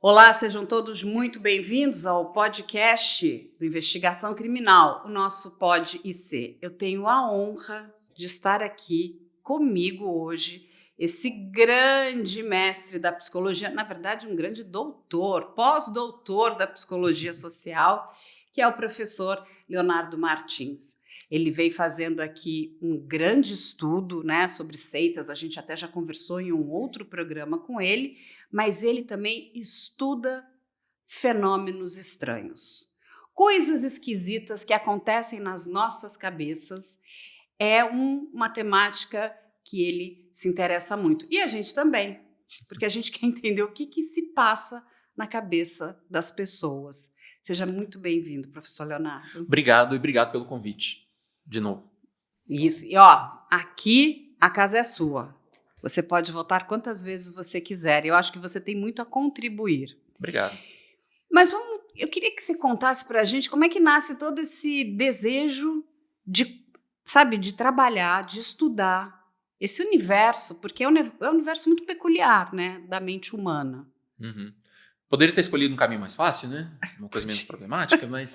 Olá, sejam todos muito bem-vindos ao podcast do Investigação Criminal, o nosso Pod IC. Eu tenho a honra de estar aqui comigo hoje, esse grande mestre da psicologia, na verdade, um grande doutor, pós-doutor da psicologia social, que é o professor Leonardo Martins. Ele veio fazendo aqui um grande estudo, né, sobre seitas, a gente até já conversou em um outro programa com ele, mas ele também estuda fenômenos estranhos. Coisas esquisitas que acontecem nas nossas cabeças é uma temática que ele se interessa muito. E a gente também, porque a gente quer entender o que se passa na cabeça das pessoas. Seja muito bem-vindo, professor Leonardo. Obrigado e obrigado pelo convite, de novo. Isso, e ó, aqui a casa é sua. Você pode voltar quantas vezes você quiser. Eu acho que você tem muito a contribuir. Obrigado. Mas eu queria que você contasse para a gente como é que nasce todo esse desejo de, sabe, de trabalhar, de estudar esse universo, porque é um universo muito peculiar, né, da mente humana. Uhum. Poderia ter escolhido um caminho mais fácil, né? Uma coisa menos problemática, mas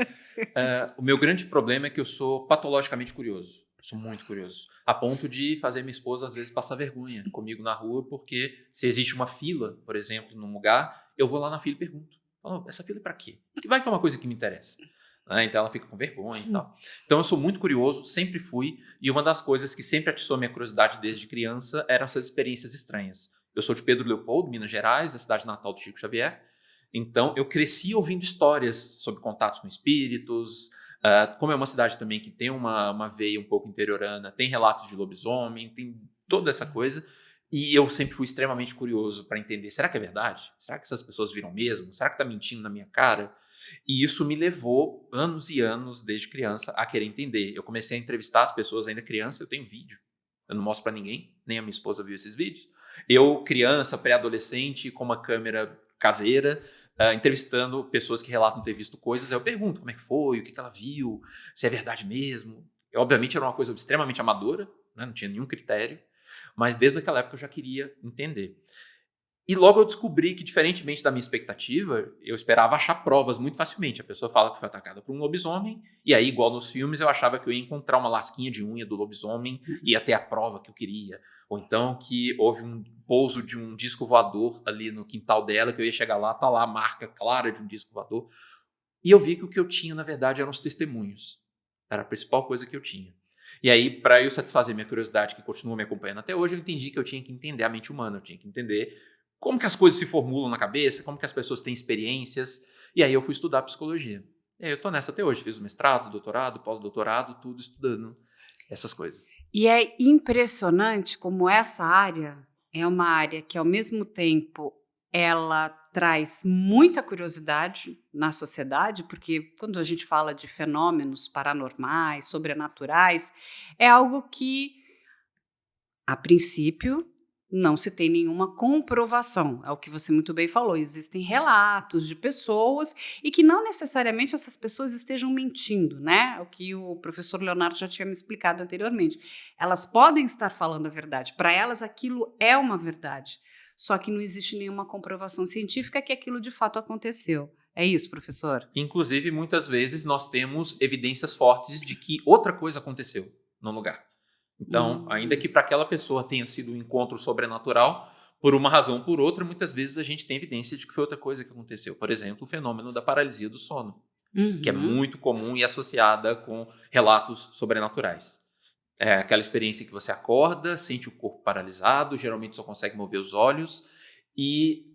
o meu grande problema é que eu sou patologicamente curioso. Sou muito curioso. A ponto de fazer minha esposa, às vezes, passar vergonha comigo na rua, porque se existe uma fila, por exemplo, num lugar, eu vou lá na fila e pergunto: oh, essa fila é pra quê? Que vai que é uma coisa que me interessa. Então ela fica com vergonha e tal. Então eu sou muito curioso, sempre fui, e uma das coisas que sempre atiçou minha curiosidade desde criança eram essas experiências estranhas. Eu sou de Pedro Leopoldo, Minas Gerais, a cidade natal do Chico Xavier. Então, eu cresci ouvindo histórias sobre contatos com espíritos. Como é uma cidade também que tem uma veia um pouco interiorana, tem relatos de lobisomem, tem toda essa coisa. E eu sempre fui extremamente curioso para entender, será que é verdade? Será que essas pessoas viram mesmo? Será que está mentindo na minha cara? E isso me levou anos e anos, desde criança, a querer entender. Eu comecei a entrevistar as pessoas ainda criança, eu tenho vídeo. Eu não mostro para ninguém, nem a minha esposa viu esses vídeos. Eu, criança, pré-adolescente, com uma câmera caseira, entrevistando pessoas que relatam ter visto coisas. Eu pergunto como é que foi, o que ela viu, se é verdade mesmo. Obviamente era uma coisa extremamente amadora, né? Não tinha nenhum critério, mas desde aquela época eu já queria entender. E logo eu descobri que, diferentemente da minha expectativa, eu esperava achar provas muito facilmente. A pessoa fala que foi atacada por um lobisomem, e aí, igual nos filmes, eu achava que eu ia encontrar uma lasquinha de unha do lobisomem e ia ter a prova que eu queria. Ou então que houve um pouso de um disco voador ali no quintal dela, que eu ia chegar lá, tá lá a marca clara de um disco voador. E eu vi que o que eu tinha, na verdade, eram os testemunhos. Era a principal coisa que eu tinha. E aí, para eu satisfazer minha curiosidade, que continua me acompanhando até hoje, eu entendi que eu tinha que entender a mente humana, eu tinha que entender como que as coisas se formulam na cabeça, como que as pessoas têm experiências. E aí eu fui estudar psicologia. E aí eu tô nessa até hoje, fiz o mestrado, doutorado, pós-doutorado, tudo estudando essas coisas. E é impressionante como essa área é uma área que, ao mesmo tempo, ela traz muita curiosidade na sociedade, porque quando a gente fala de fenômenos paranormais, sobrenaturais, é algo que, a princípio, não se tem nenhuma comprovação. É o que você muito bem falou. Existem relatos de pessoas e que não necessariamente essas pessoas estejam mentindo, né? O que o professor Leonardo já tinha me explicado anteriormente. Elas podem estar falando a verdade. Para elas, aquilo é uma verdade. Só que não existe nenhuma comprovação científica que aquilo de fato aconteceu. É isso, professor? Inclusive, muitas vezes nós temos evidências fortes de que outra coisa aconteceu no lugar. Então, ainda que para aquela pessoa tenha sido um encontro sobrenatural, por uma razão ou por outra, muitas vezes a gente tem evidência de que foi outra coisa que aconteceu. Por exemplo, o fenômeno da paralisia do sono, que é muito comum e associada com relatos sobrenaturais. É aquela experiência que você acorda, sente o corpo paralisado, geralmente só consegue mover os olhos e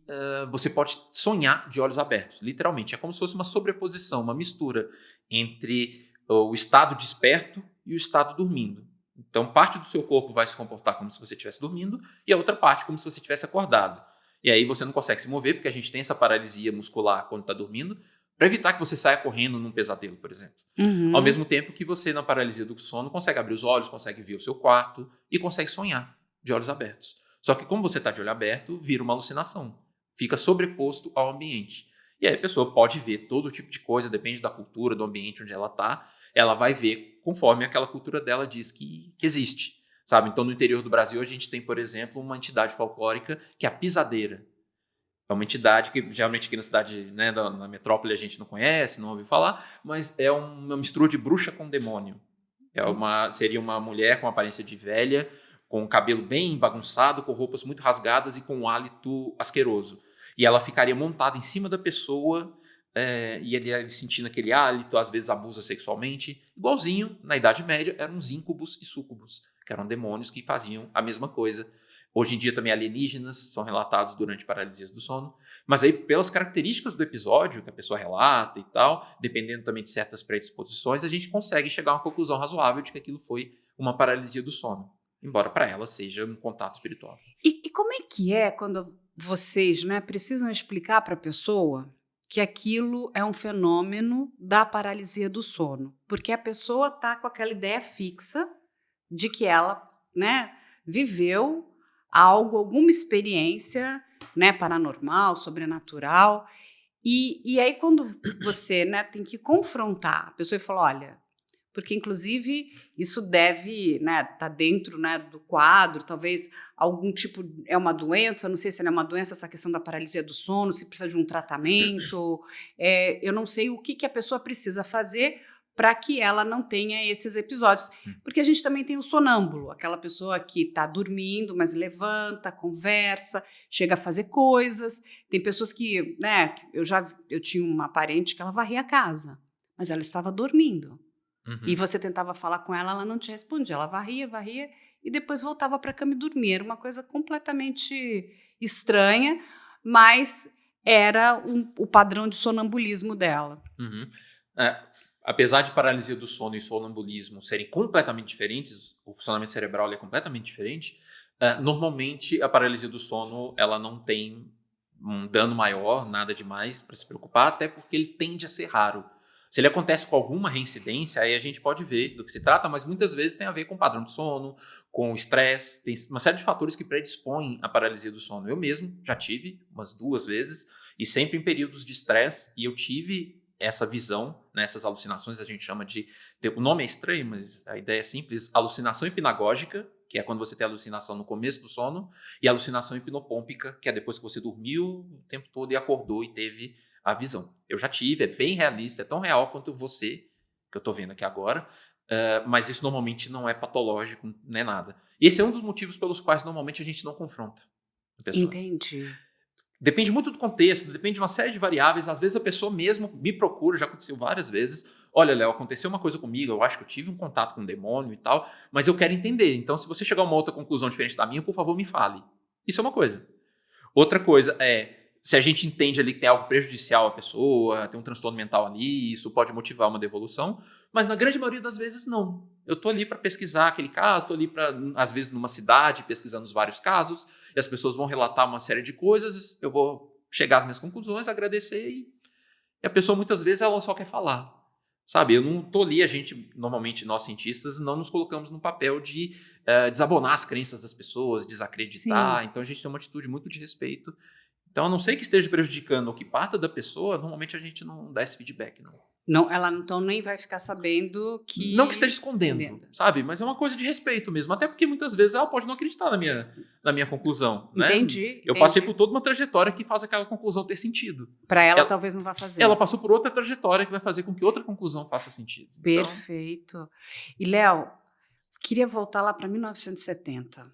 você pode sonhar de olhos abertos, literalmente. É como se fosse uma sobreposição, uma mistura entre o estado desperto e o estado dormindo. Então, parte do seu corpo vai se comportar como se você estivesse dormindo e a outra parte como se você estivesse acordado. E aí você não consegue se mover, porque a gente tem essa paralisia muscular quando está dormindo, para evitar que você saia correndo num pesadelo, por exemplo. Ao mesmo tempo que você, na paralisia do sono, consegue abrir os olhos, consegue ver o seu quarto e consegue sonhar de olhos abertos. Só que como você está de olho aberto, vira uma alucinação. Fica sobreposto ao ambiente. E aí a pessoa pode ver todo tipo de coisa, depende da cultura, do ambiente onde ela está. Ela vai ver conforme aquela cultura dela diz que existe. Sabe? Então, no interior do Brasil, a gente tem, por exemplo, uma entidade folclórica que é a pisadeira. É uma entidade que geralmente aqui na cidade, né, na metrópole a gente não conhece, não ouviu falar, mas é uma mistura de bruxa com demônio. Seria uma mulher com aparência de velha, com o cabelo bem bagunçado, com roupas muito rasgadas e com um hálito asqueroso. E ela ficaria montada em cima da pessoa, e ele sentindo aquele hálito, às vezes abusa sexualmente. Igualzinho, na Idade Média, eram os íncubos e súcubos, que eram demônios que faziam a mesma coisa. Hoje em dia também alienígenas são relatados durante paralisias do sono. Mas aí, pelas características do episódio, que a pessoa relata e tal, dependendo também de certas predisposições, a gente consegue chegar a uma conclusão razoável de que aquilo foi uma paralisia do sono. Embora para ela seja um contato espiritual. E como é que é quando vocês, né, precisam explicar para a pessoa que aquilo é um fenômeno da paralisia do sono? Porque a pessoa está com aquela ideia fixa de que ela, né, viveu algo, alguma experiência, né, paranormal, sobrenatural. E aí quando você, né, tem que confrontar a pessoa e falar, olha, porque inclusive isso deve, né, tá dentro, né, do quadro, talvez algum tipo, é uma doença, não sei se é uma doença essa questão da paralisia do sono, se precisa de um tratamento, eu não sei o que a pessoa precisa fazer para que ela não tenha esses episódios. Porque a gente também tem o sonâmbulo, aquela pessoa que está dormindo, mas levanta, conversa, chega a fazer coisas. Tem pessoas que, né, eu tinha uma parente que ela varria a casa, mas ela estava dormindo. E você tentava falar com ela, ela não te respondia. Ela varria e depois voltava para a cama e dormia. Era uma coisa completamente estranha, mas era o padrão de sonambulismo dela. Apesar de paralisia do sono e sonambulismo serem completamente diferentes, o funcionamento cerebral é completamente diferente, normalmente a paralisia do sono ela não tem um dano maior, nada demais para se preocupar, até porque ele tende a ser raro. Se ele acontece com alguma reincidência, aí a gente pode ver do que se trata, mas muitas vezes tem a ver com padrão de sono, com estresse, tem uma série de fatores que predispõem à paralisia do sono. Eu mesmo já tive umas 2 vezes, e sempre em períodos de estresse, e eu tive essa visão, né, essas alucinações, a gente chama de... O nome é estranho, mas a ideia é simples. Alucinação hipnagógica, que é quando você tem alucinação no começo do sono, e alucinação hipnopômpica, que é depois que você dormiu o tempo todo e acordou e teve a visão. Eu já tive, é bem realista, é tão real quanto você, que eu estou vendo aqui agora, mas isso normalmente não é patológico, não é nada. E esse é um dos motivos pelos quais normalmente a gente não confronta a pessoa. Entendi. Depende muito do contexto, depende de uma série de variáveis. Às vezes a pessoa mesmo me procura, já aconteceu várias vezes. Olha, Léo, aconteceu uma coisa comigo, eu acho que eu tive um contato com um demônio e tal, mas eu quero entender. Então, se você chegar a uma outra conclusão diferente da minha, por favor, me fale. Isso é uma coisa. Outra coisa é, se a gente entende ali que tem algo prejudicial à pessoa, tem um transtorno mental ali, isso pode motivar uma devolução, mas na grande maioria das vezes não. Eu estou ali para pesquisar aquele caso, estou ali para, às vezes, numa cidade, pesquisando os vários casos, e as pessoas vão relatar uma série de coisas, eu vou chegar às minhas conclusões, agradecer, e a pessoa, muitas vezes, ela só quer falar. Sabe, eu não estou ali, a gente, normalmente, nós cientistas, não nos colocamos no papel de desabonar as crenças das pessoas, desacreditar. Sim. Então, a gente tem uma atitude muito de respeito. Então, a não ser que esteja prejudicando ou que parta da pessoa, normalmente a gente não dá esse feedback, não. Não, ela então nem vai ficar sabendo que... Não que esteja escondendo, sabe? Mas é uma coisa de respeito mesmo. Até porque muitas vezes ela pode não acreditar na minha conclusão. Né? Entendi. Eu passei por toda uma trajetória que faz aquela conclusão ter sentido. Para ela talvez não vá fazer. Ela passou por outra trajetória que vai fazer com que outra conclusão faça sentido. Perfeito. Então... E, Léo, queria voltar lá para 1970.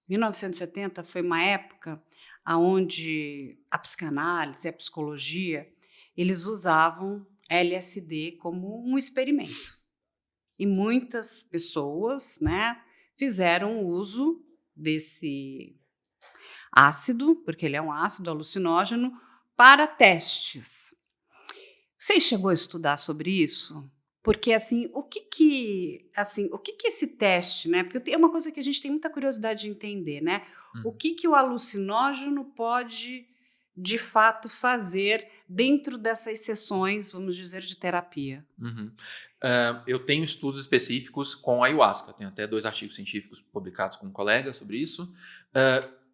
1970 foi uma época onde a psicanálise, a psicologia, eles usavam LSD como um experimento. E muitas pessoas, né, fizeram uso desse ácido, porque ele é um ácido alucinógeno, para testes. Você chegou a estudar sobre isso? Porque, assim, o que esse teste, né? Porque é uma coisa que a gente tem muita curiosidade de entender, né? O que o alucinógeno pode, de fato, fazer dentro dessas sessões, vamos dizer, de terapia? Eu tenho estudos específicos com ayahuasca. Tenho até 2 artigos científicos publicados com um colega sobre isso.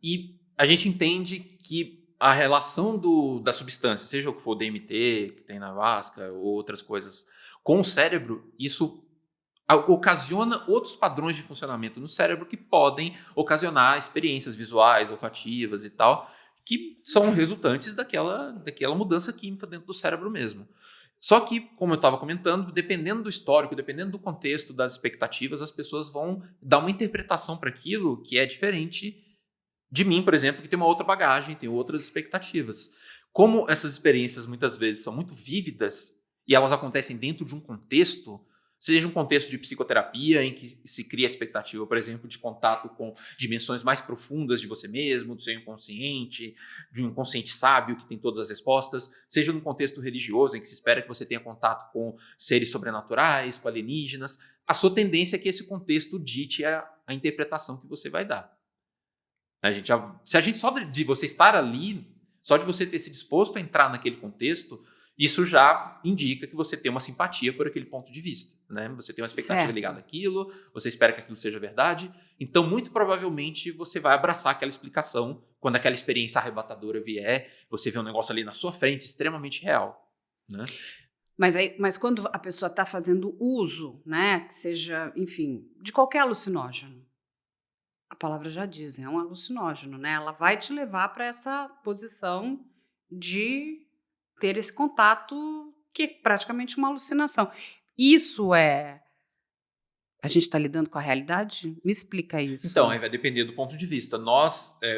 E a gente entende que a relação da substância, seja o que for DMT, que tem na ayahuasca, ou outras coisas, com o cérebro, isso ocasiona outros padrões de funcionamento no cérebro que podem ocasionar experiências visuais, olfativas e tal, que são resultantes daquela mudança química dentro do cérebro mesmo. Só que, como eu estava comentando, dependendo do histórico, dependendo do contexto, das expectativas, as pessoas vão dar uma interpretação para aquilo que é diferente de mim, por exemplo, que tem uma outra bagagem, tem outras expectativas. Como essas experiências muitas vezes são muito vívidas e elas acontecem dentro de um contexto, seja um contexto de psicoterapia em que se cria a expectativa, por exemplo, de contato com dimensões mais profundas de você mesmo, do seu inconsciente, de um inconsciente sábio que tem todas as respostas, seja num contexto religioso em que se espera que você tenha contato com seres sobrenaturais, com alienígenas, a sua tendência é que esse contexto dite a interpretação que você vai dar. Se a gente só de você estar ali, só de você ter se disposto a entrar naquele contexto, isso já indica que você tem uma simpatia por aquele ponto de vista, né? Você tem uma expectativa ligada àquilo, você espera que aquilo seja verdade, então muito provavelmente você vai abraçar aquela explicação quando aquela experiência arrebatadora vier, você vê um negócio ali na sua frente extremamente real, né? Mas quando a pessoa está fazendo uso, né, que seja, enfim, de qualquer alucinógeno, a palavra já diz, é um alucinógeno, né? Ela vai te levar para essa posição de ter esse contato que é praticamente uma alucinação. Isso é... A gente está lidando com a realidade? Me explica isso. Então, aí vai depender do ponto de vista.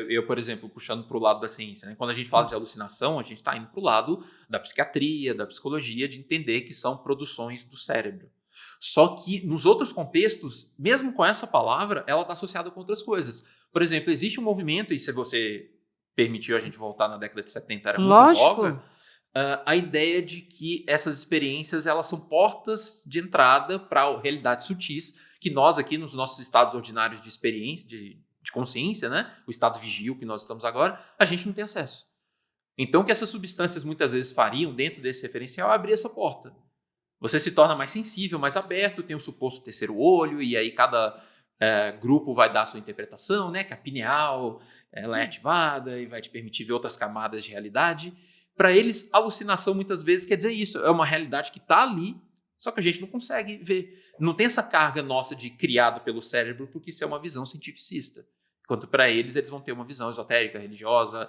Eu, por exemplo, puxando para o lado da ciência, né? Quando a gente fala de alucinação, a gente está indo para o lado da psiquiatria, da psicologia, de entender que são produções do cérebro. Só que nos outros contextos, mesmo com essa palavra, ela está associada com outras coisas. Por exemplo, existe um movimento, e se você permitiu a gente voltar na década de 70, era muito em voga, a ideia de que essas experiências elas são portas de entrada para realidades sutis, que nós aqui nos nossos estados ordinários de experiência, de consciência, né? O estado vigio que nós estamos agora, a gente não tem acesso. Então, o que essas substâncias muitas vezes fariam dentro desse referencial é abrir essa porta. Você se torna mais sensível, mais aberto, tem o suposto terceiro olho, e aí cada grupo vai dar a sua interpretação, né? Que a pineal ela é ativada e vai te permitir ver outras camadas de realidade. Para eles, alucinação muitas vezes quer dizer isso, é uma realidade que está ali, só que a gente não consegue ver. Não tem essa carga nossa de criado pelo cérebro, porque isso é uma visão cientificista. Enquanto para eles vão ter uma visão esotérica, religiosa,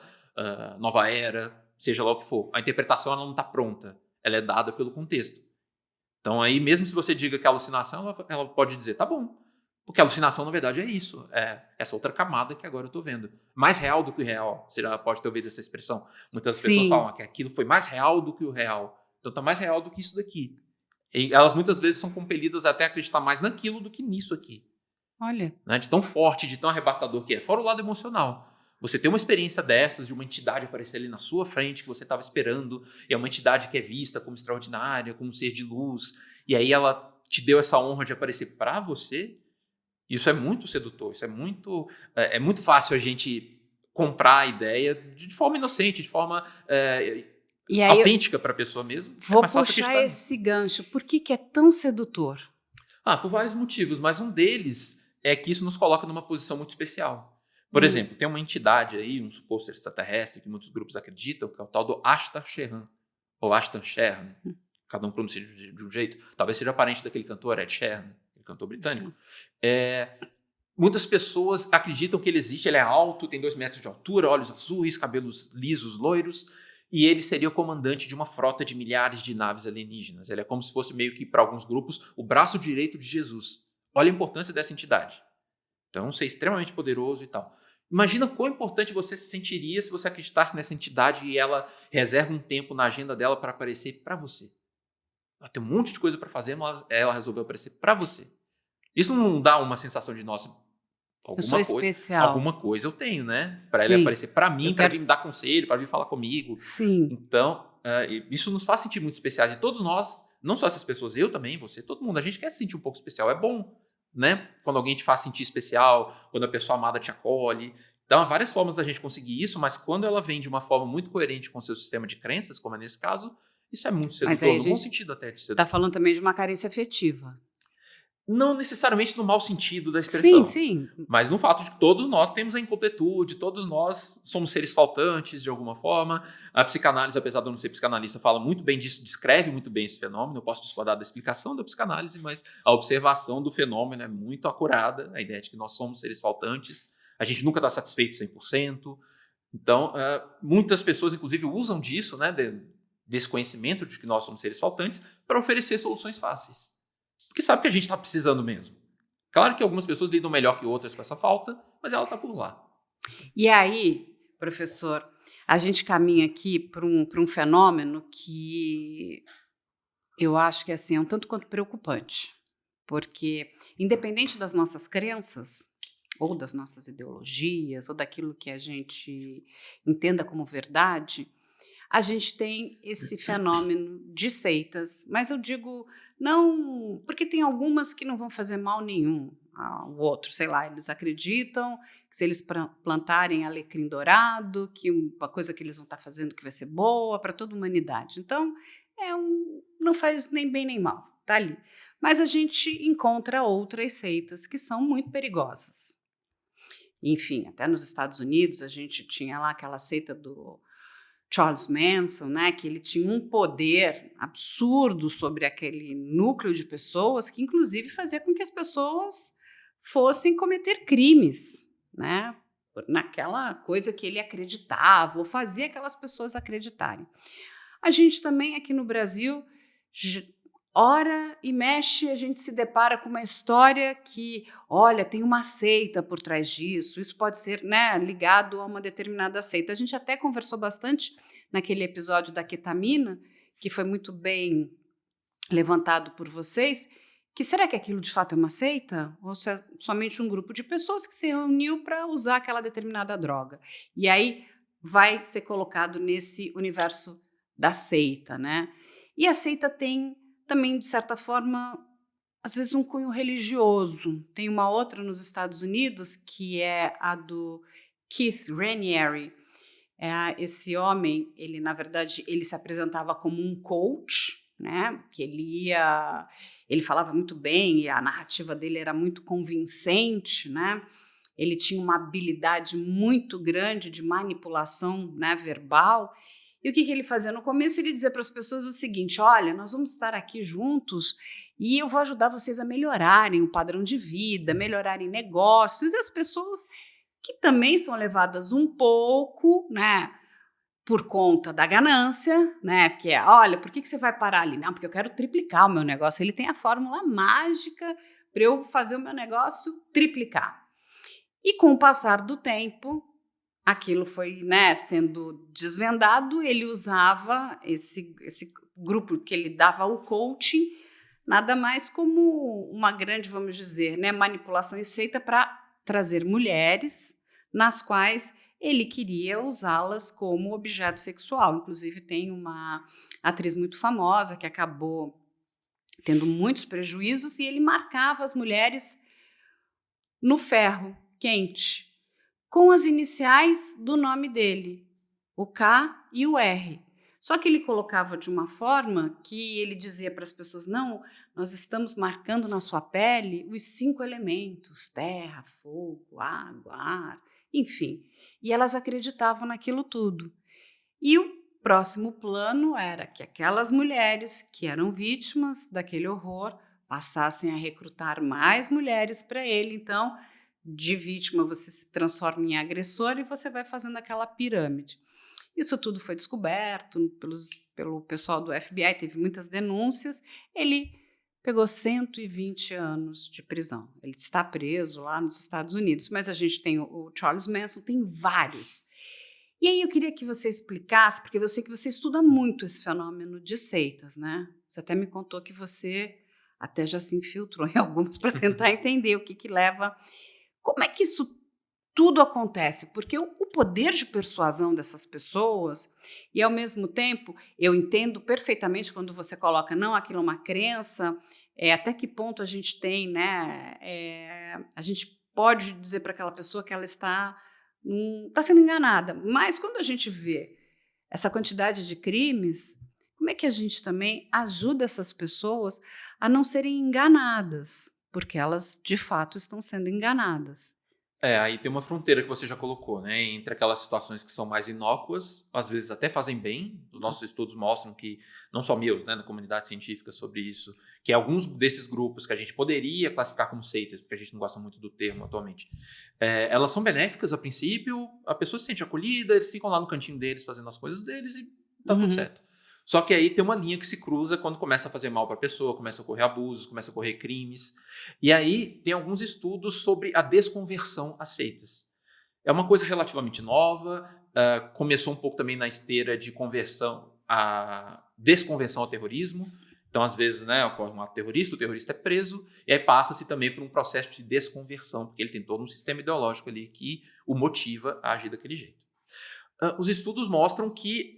nova era, seja lá o que for. A interpretação ela não está pronta, ela é dada pelo contexto. Então aí, mesmo se você diga que é alucinação, ela pode dizer, tá bom. Porque a alucinação, na verdade, é isso. É essa outra camada que agora eu estou vendo. Mais real do que o real. Você já pode ter ouvido essa expressão. Muitas pessoas falam que aquilo foi mais real do que o real. Então está mais real do que isso daqui. E elas muitas vezes são compelidas até a acreditar mais naquilo do que nisso aqui. Olha. Né? De tão forte, de tão arrebatador que é. Fora o lado emocional. Você tem uma experiência dessas, de uma entidade aparecer ali na sua frente, que você estava esperando, e é uma entidade que é vista como extraordinária, como um ser de luz, e aí ela te deu essa honra de aparecer para você. Isso é muito sedutor, isso é muito fácil a gente comprar a ideia de forma inocente, de forma autêntica para a pessoa mesmo. Vou puxar esse gancho. Por que é tão sedutor? Por vários motivos, mas um deles é que isso nos coloca numa posição muito especial. Por exemplo, tem uma entidade aí, um suposto extraterrestre, que muitos grupos acreditam, que é o tal do Ashtar Sheran, ou Ashtar Sheran. Cada um pronuncia de um jeito. Talvez seja parente daquele cantor Ed Sheeran, aquele cantor britânico. Muitas pessoas acreditam que ele existe, ele é alto, tem 2 metros de altura, olhos azuis, cabelos lisos, loiros, e ele seria o comandante de uma frota de milhares de naves alienígenas. Ele é como se fosse meio que, para alguns grupos, o braço direito de Jesus. Olha a importância dessa entidade. Então, ser extremamente poderoso e tal. Imagina quão importante você se sentiria se você acreditasse nessa entidade e ela reserva um tempo na agenda dela para aparecer para você. Ela tem um monte de coisa para fazer, mas ela resolveu aparecer para você. Isso não dá uma sensação de, nossa, alguma coisa eu tenho, né? Para ele aparecer para mim, para vir me dar conselho, para vir falar comigo. Sim. Então, isso nos faz sentir muito especiais. E todos nós, não só essas pessoas, eu também, você, todo mundo, a gente quer se sentir um pouco especial. É bom, né? Quando alguém te faz sentir especial, quando a pessoa amada te acolhe. Então, há várias formas da gente conseguir isso, mas quando ela vem de uma forma muito coerente com o seu sistema de crenças, como é nesse caso, isso é muito sedutor, no bom sentido até de sedutor. Está falando também de uma carência afetiva. Não necessariamente no mau sentido da expressão. Sim. Mas no fato de que todos nós temos a incompletude, todos nós somos seres faltantes de alguma forma. A psicanálise, apesar de eu não ser psicanalista, fala muito bem disso, descreve muito bem esse fenômeno. Eu posso discordar da explicação da psicanálise, mas a observação do fenômeno é muito acurada. A ideia de que nós somos seres faltantes. A gente nunca está satisfeito 100%. Então, muitas pessoas, inclusive, usam disso, né, desse conhecimento de que nós somos seres faltantes, para oferecer soluções fáceis. Porque sabe que a gente está precisando mesmo. Claro que algumas pessoas lidam melhor que outras com essa falta, mas ela está por lá. E aí, professor, a gente caminha aqui para um fenômeno que eu acho que assim, é um tanto quanto preocupante. Porque, independente das nossas crenças, ou das nossas ideologias, ou daquilo que a gente entenda como verdade, a gente tem esse fenômeno de seitas. Mas eu digo, não. Porque tem algumas que não vão fazer mal nenhum ao outro. Sei lá, eles acreditam que se eles plantarem alecrim dourado, que uma coisa que eles vão estar fazendo que vai ser boa para toda a humanidade. Então, não faz nem bem nem mal. Tá ali. Mas a gente encontra outras seitas que são muito perigosas. Enfim, até nos Estados Unidos a gente tinha lá aquela seita do Charles Manson, né, que ele tinha um poder absurdo sobre aquele núcleo de pessoas que inclusive fazia com que as pessoas fossem cometer crimes, né, naquela coisa que ele acreditava ou fazia aquelas pessoas acreditarem. A gente também aqui no Brasil, ora e mexe, a gente se depara com uma história que, olha, tem uma seita por trás disso, isso pode ser, né, ligado a uma determinada seita. A gente até conversou bastante naquele episódio da ketamina, que foi muito bem levantado por vocês, que será que aquilo de fato é uma seita? Ou se é somente um grupo de pessoas que se reuniu para usar aquela determinada droga? E aí vai ser colocado nesse universo da seita, né? E a seita tem também, de certa forma, às vezes um cunho religioso. Tem uma outra nos Estados Unidos, que é a do Keith Raniere. Esse homem, ele, na verdade, ele se apresentava como um coach, né? Que ele falava muito bem e a narrativa dele era muito convincente, né? Ele tinha uma habilidade muito grande de manipulação, né, verbal. E o que ele fazia? No começo ele dizia para as pessoas o seguinte: olha, nós vamos estar aqui juntos e eu vou ajudar vocês a melhorarem o padrão de vida, melhorarem negócios, e as pessoas que também são levadas um pouco, né, por conta da ganância, né, que é, olha, por que você vai parar ali? Não, porque eu quero triplicar o meu negócio. Ele tem a fórmula mágica para eu fazer o meu negócio triplicar. E com o passar do tempo, aquilo foi, né, sendo desvendado, ele usava esse grupo que ele dava o coaching, nada mais como uma grande, vamos dizer, né, manipulação e seita para trazer mulheres nas quais ele queria usá-las como objeto sexual. Inclusive tem uma atriz muito famosa que acabou tendo muitos prejuízos e ele marcava as mulheres no ferro quente, com as iniciais do nome dele, o K e o R. Só que ele colocava de uma forma que ele dizia para as pessoas, não, nós estamos marcando na sua pele os 5 elementos, terra, fogo, água, ar, enfim. E elas acreditavam naquilo tudo. E o próximo plano era que aquelas mulheres que eram vítimas daquele horror passassem a recrutar mais mulheres para ele. Então, de vítima você se transforma em agressor e você vai fazendo aquela pirâmide. Isso tudo foi descoberto pelo pessoal do FBI, teve muitas denúncias. Ele pegou 120 anos de prisão. Ele está preso lá nos Estados Unidos, mas a gente tem o Charles Manson, tem vários. E aí eu queria que você explicasse, porque eu sei que você estuda muito esse fenômeno de seitas, né? Você até me contou que você até já se infiltrou em algumas para tentar entender o que leva. Como é que isso tudo acontece? Porque o poder de persuasão dessas pessoas, e ao mesmo tempo, eu entendo perfeitamente quando você coloca, não, aquilo é uma crença, até que ponto a gente tem, né? A gente pode dizer para aquela pessoa que ela está sendo enganada. Mas quando a gente vê essa quantidade de crimes, como é que a gente também ajuda essas pessoas a não serem enganadas? Porque elas, de fato, estão sendo enganadas. Aí tem uma fronteira que você já colocou, né? Entre aquelas situações que são mais inócuas, às vezes até fazem bem. Os nossos estudos mostram que, não só meus, né, da comunidade científica sobre isso, que alguns desses grupos que a gente poderia classificar como seitas, porque a gente não gosta muito do termo atualmente, elas são benéficas a princípio, a pessoa se sente acolhida, eles ficam lá no cantinho deles fazendo as coisas deles e tá tudo certo. Só que aí tem uma linha que se cruza quando começa a fazer mal para a pessoa, começa a ocorrer abusos, começa a ocorrer crimes. E aí tem alguns estudos sobre a desconversão a seitas. É uma coisa relativamente nova, começou um pouco também na esteira de conversão, a desconversão ao terrorismo. Então, às vezes, né, ocorre um ato terrorista, o terrorista é preso, e aí passa-se também por um processo de desconversão, porque ele tem todo um sistema ideológico ali que o motiva a agir daquele jeito. Os estudos mostram que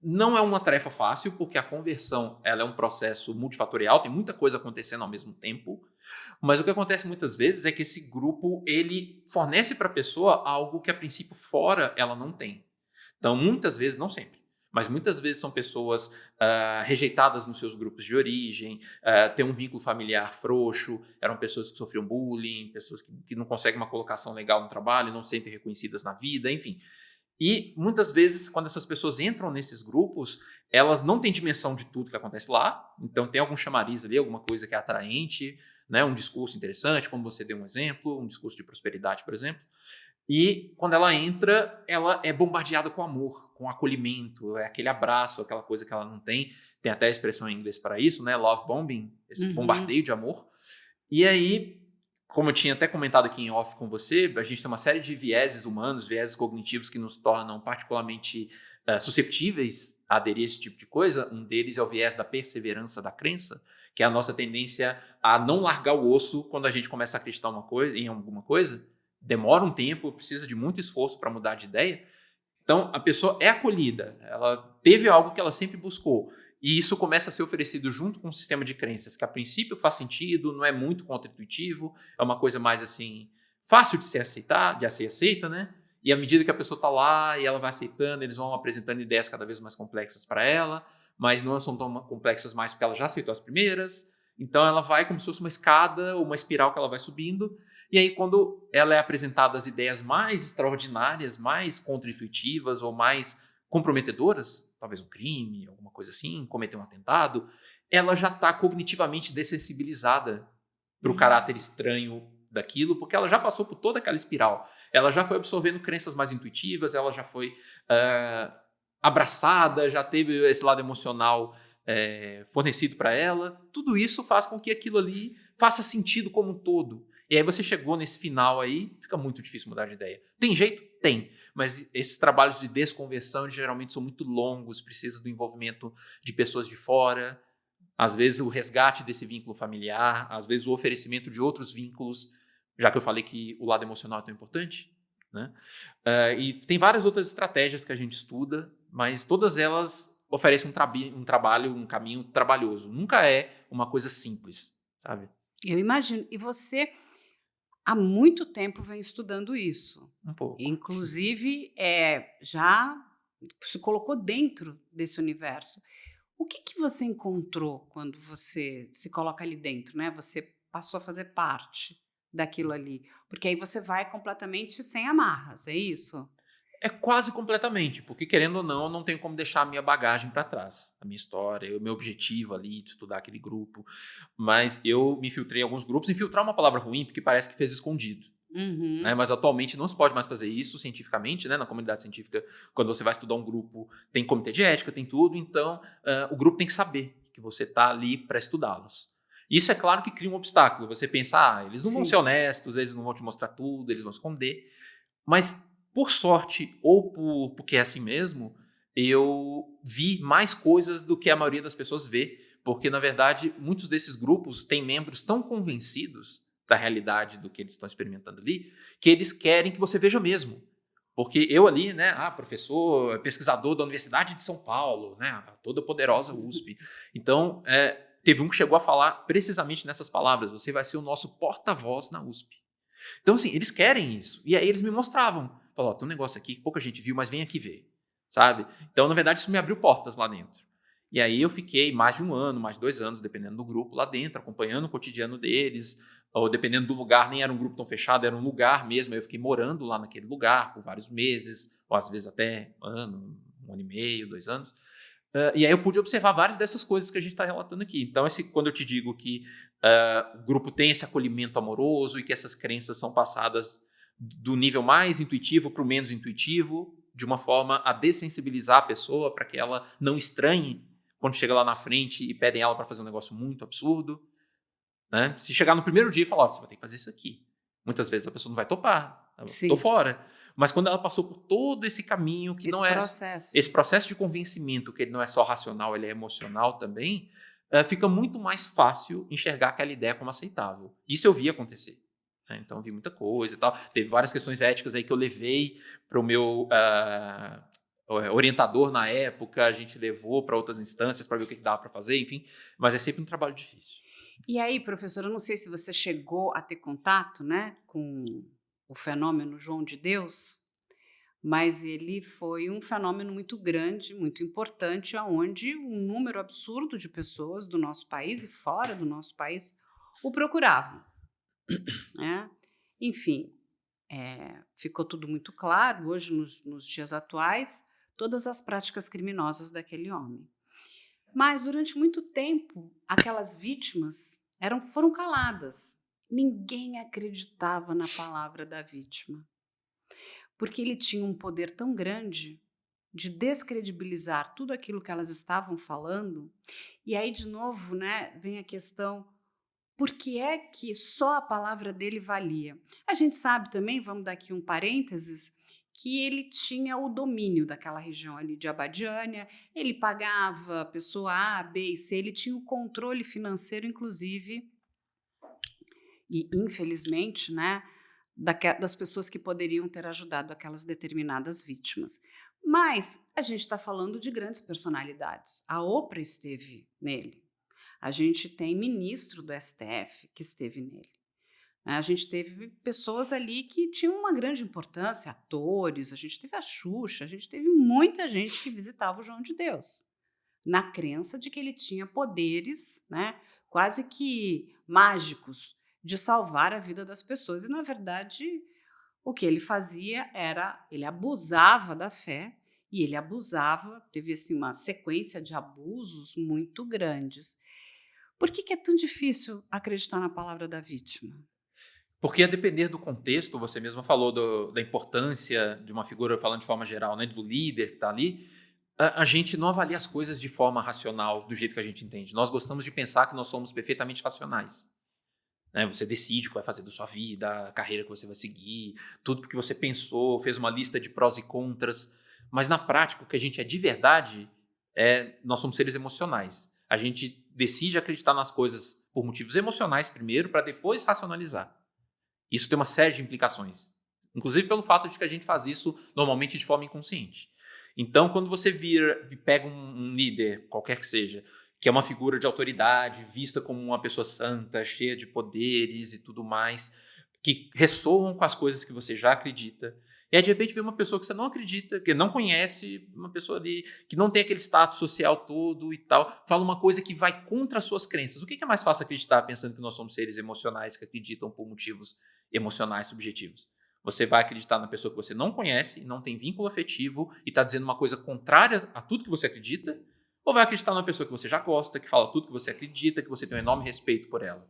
não é uma tarefa fácil, porque a conversão ela é um processo multifatorial, tem muita coisa acontecendo ao mesmo tempo, mas o que acontece muitas vezes é que esse grupo ele fornece para a pessoa algo que a princípio fora ela não tem. Então muitas vezes, não sempre, mas muitas vezes são pessoas rejeitadas nos seus grupos de origem, têm um vínculo familiar frouxo, eram pessoas que sofriam bullying, pessoas que não conseguem uma colocação legal no trabalho, não se sentem reconhecidas na vida, enfim. E muitas vezes, quando essas pessoas entram nesses grupos, elas não têm dimensão de tudo que acontece lá. Então, tem algum chamariz ali, alguma coisa que é atraente, né? Um discurso interessante, como você deu um exemplo, um discurso de prosperidade, por exemplo. E quando ela entra, ela é bombardeada com amor, com acolhimento, é aquele abraço, aquela coisa que ela não tem. Tem até a expressão em inglês para isso, né? Love bombing, esse bombardeio de amor. E aí, como eu tinha até comentado aqui em off com você, a gente tem uma série de vieses humanos, vieses cognitivos que nos tornam particularmente susceptíveis a aderir a esse tipo de coisa. Um deles é o viés da perseverança da crença, que é a nossa tendência a não largar o osso quando a gente começa a acreditar em alguma coisa. Demora um tempo, precisa de muito esforço para mudar de ideia. Então, a pessoa é acolhida, ela teve algo que ela sempre buscou. E isso começa a ser oferecido junto com um sistema de crenças que a princípio faz sentido, não é muito contra-intuitivo, é uma coisa mais assim, fácil de ser aceita, né? E à medida que a pessoa está lá e ela vai aceitando, eles vão apresentando ideias cada vez mais complexas para ela, mas não são tão complexas mais porque ela já aceitou as primeiras. Então ela vai como se fosse uma escada ou uma espiral que ela vai subindo. E aí quando ela é apresentada as ideias mais extraordinárias, mais contra-intuitivas ou mais comprometedoras, talvez um crime, alguma coisa assim, cometer um atentado, ela já está cognitivamente dessensibilizada para o caráter estranho daquilo, porque ela já passou por toda aquela espiral. Ela já foi absorvendo crenças mais intuitivas, ela já foi abraçada, já teve esse lado emocional fornecido para ela. Tudo isso faz com que aquilo ali faça sentido como um todo. E aí você chegou nesse final aí, fica muito difícil mudar de ideia. Tem jeito? Tem. Mas esses trabalhos de desconversão geralmente são muito longos, precisa do envolvimento de pessoas de fora, às vezes o resgate desse vínculo familiar, às vezes o oferecimento de outros vínculos, já que eu falei que o lado emocional é tão importante, né? E tem várias outras estratégias que a gente estuda, mas todas elas oferecem um trabalho, um caminho trabalhoso. Nunca é uma coisa simples, sabe? Eu imagino. E você há muito tempo vem estudando isso. Um pouco. Inclusive, já se colocou dentro desse universo. O que você encontrou quando você se coloca ali dentro, né? Você passou a fazer parte daquilo ali. Porque aí você vai completamente sem amarras, é isso? É quase completamente, porque querendo ou não, eu não tenho como deixar a minha bagagem para trás, a minha história, o meu objetivo ali de estudar aquele grupo. Mas eu me infiltrei em alguns grupos. Infiltrar é uma palavra ruim, porque parece que fez escondido. Né? Mas atualmente não se pode mais fazer isso cientificamente, né? Na comunidade científica, quando você vai estudar um grupo, tem comitê de ética, tem tudo, então o grupo tem que saber que você está ali para estudá-los. Isso é claro que cria um obstáculo. Você pensa, eles não vão ser honestos, eles não vão te mostrar tudo, eles vão esconder. Mas, por sorte, ou porque é assim mesmo, eu vi mais coisas do que a maioria das pessoas vê, porque, na verdade, muitos desses grupos têm membros tão convencidos da realidade do que eles estão experimentando ali, que eles querem que você veja mesmo. Porque eu ali, né, professor, pesquisador da Universidade de São Paulo, né, a toda poderosa USP. Então, teve um que chegou a falar precisamente nessas palavras: você vai ser o nosso porta-voz na USP. Então, assim, eles querem isso. E aí eles me mostravam. Falaram, tem um negócio aqui que pouca gente viu, mas vem aqui ver, sabe? Então, na verdade, isso me abriu portas lá dentro. E aí eu fiquei mais de um ano, mais de 2 anos, dependendo do grupo, lá dentro, acompanhando o cotidiano deles, ou dependendo do lugar, nem era um grupo tão fechado, era um lugar mesmo, aí eu fiquei morando lá naquele lugar por vários meses, ou às vezes até um ano e meio, 2 anos. E aí eu pude observar várias dessas coisas que a gente está relatando aqui. Então, quando eu te digo que o grupo tem esse acolhimento amoroso e que essas crenças são passadas do nível mais intuitivo para o menos intuitivo, de uma forma a dessensibilizar a pessoa para que ela não estranhe quando chega lá na frente e pedem ela para fazer um negócio muito absurdo. Né? Se chegar no primeiro dia e falar, você vai ter que fazer isso aqui. Muitas vezes a pessoa não vai topar. Estou fora. Mas quando ela passou por todo esse caminho, que não é esse processo de convencimento, que ele não é só racional, ele é emocional também, fica muito mais fácil enxergar aquela ideia como aceitável. Isso eu vi acontecer. Né? Então eu vi muita coisa e tal. Teve várias questões éticas aí que eu levei para o meu orientador na época, a gente levou para outras instâncias para ver o que dava para fazer, enfim. Mas é sempre um trabalho difícil. E aí, professor, eu não sei se você chegou a ter contato, né, com o fenômeno João de Deus, mas ele foi um fenômeno muito grande, muito importante, onde um número absurdo de pessoas do nosso país e fora do nosso país o procuravam. Né? Enfim, ficou tudo muito claro hoje, nos dias atuais, todas as práticas criminosas daquele homem. Mas, durante muito tempo, aquelas vítimas foram caladas. Ninguém acreditava na palavra da vítima. Porque ele tinha um poder tão grande de descredibilizar tudo aquilo que elas estavam falando. E aí, de novo, né, vem a questão, por que é que só a palavra dele valia? A gente sabe também, vamos dar aqui um parênteses, que ele tinha o domínio daquela região ali de Abadiânia, ele pagava a pessoa A, B e C, ele tinha o controle financeiro, inclusive, e infelizmente, né, das pessoas que poderiam ter ajudado aquelas determinadas vítimas. Mas a gente está falando de grandes personalidades. A Oprah esteve nele. A gente tem ministro do STF que esteve nele. A gente teve pessoas ali que tinham uma grande importância, atores, a gente teve a Xuxa, a gente teve muita gente que visitava o João de Deus, na crença de que ele tinha poderes, né, quase que mágicos, de salvar a vida das pessoas. E, na verdade, o que ele fazia era, ele abusava da fé e ele teve assim, uma sequência de abusos muito grandes. Por que é tão difícil acreditar na palavra da vítima? Porque a depender do contexto, você mesma falou da importância de uma figura, falando de forma geral, né, do líder que está ali, a gente não avalia as coisas de forma racional, do jeito que a gente entende. Nós gostamos de pensar que nós somos perfeitamente racionais. Né? Você decide o que vai fazer da sua vida, a carreira que você vai seguir, tudo porque você pensou, fez uma lista de prós e contras. Mas na prática, o que a gente é de verdade nós somos seres emocionais. A gente decide acreditar nas coisas por motivos emocionais primeiro, para depois racionalizar. Isso tem uma série de implicações, inclusive pelo fato de que a gente faz isso normalmente de forma inconsciente. Então, quando você pega um líder, qualquer que seja, que é uma figura de autoridade, vista como uma pessoa santa, cheia de poderes e tudo mais, que ressoam com as coisas que você já acredita, e aí de repente vê uma pessoa que você não acredita, que não conhece, uma pessoa ali que não tem aquele status social todo e tal, fala uma coisa que vai contra as suas crenças. O que é mais fácil acreditar pensando que nós somos seres emocionais que acreditam por motivos emocionais subjetivos? Você vai acreditar na pessoa que você não conhece, não tem vínculo afetivo e está dizendo uma coisa contrária a tudo que você acredita? Ou vai acreditar numa pessoa que você já gosta, que fala tudo que você acredita, que você tem um enorme respeito por ela?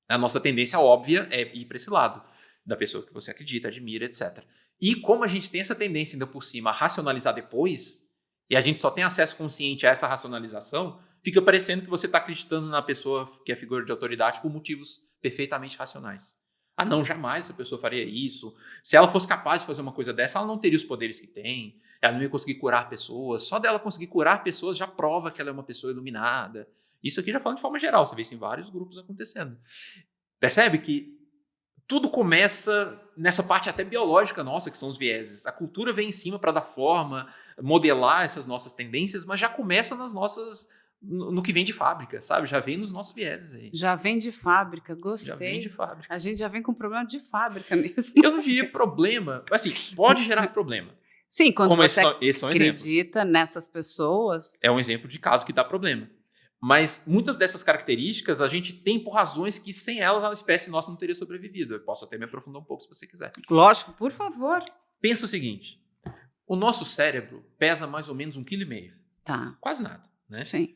A nossa tendência óbvia é ir para esse lado, da pessoa que você acredita, admira, etc. E como a gente tem essa tendência ainda por cima a racionalizar depois, e a gente só tem acesso consciente a essa racionalização, fica parecendo que você está acreditando na pessoa que é figura de autoridade por motivos perfeitamente racionais. Ah, não, jamais essa pessoa faria isso. Se ela fosse capaz de fazer uma coisa dessa, ela não teria os poderes que tem, ela não ia conseguir curar pessoas. Só dela conseguir curar pessoas já prova que ela é uma pessoa iluminada. Isso aqui já falando de forma geral, você vê isso em vários grupos acontecendo. Percebe que tudo começa nessa parte até biológica nossa, que são os vieses. A cultura vem em cima para dar forma, modelar essas nossas tendências, mas já começa no que vem de fábrica, sabe? Já vem nos nossos vieses aí. Já vem de fábrica, gostei. Já vem de fábrica. A gente já vem com problema de fábrica mesmo. Eu não diria problema, assim, pode gerar problema. Sim, quando como você acredita nessas pessoas... É um exemplo de caso que dá problema. Mas muitas dessas características a gente tem por razões que sem elas a espécie nossa não teria sobrevivido. Eu posso até me aprofundar um pouco se você quiser. Lógico, por favor. Pensa o seguinte, o nosso cérebro pesa mais ou menos 1,5 kg. Tá. Quase nada, né? Sim.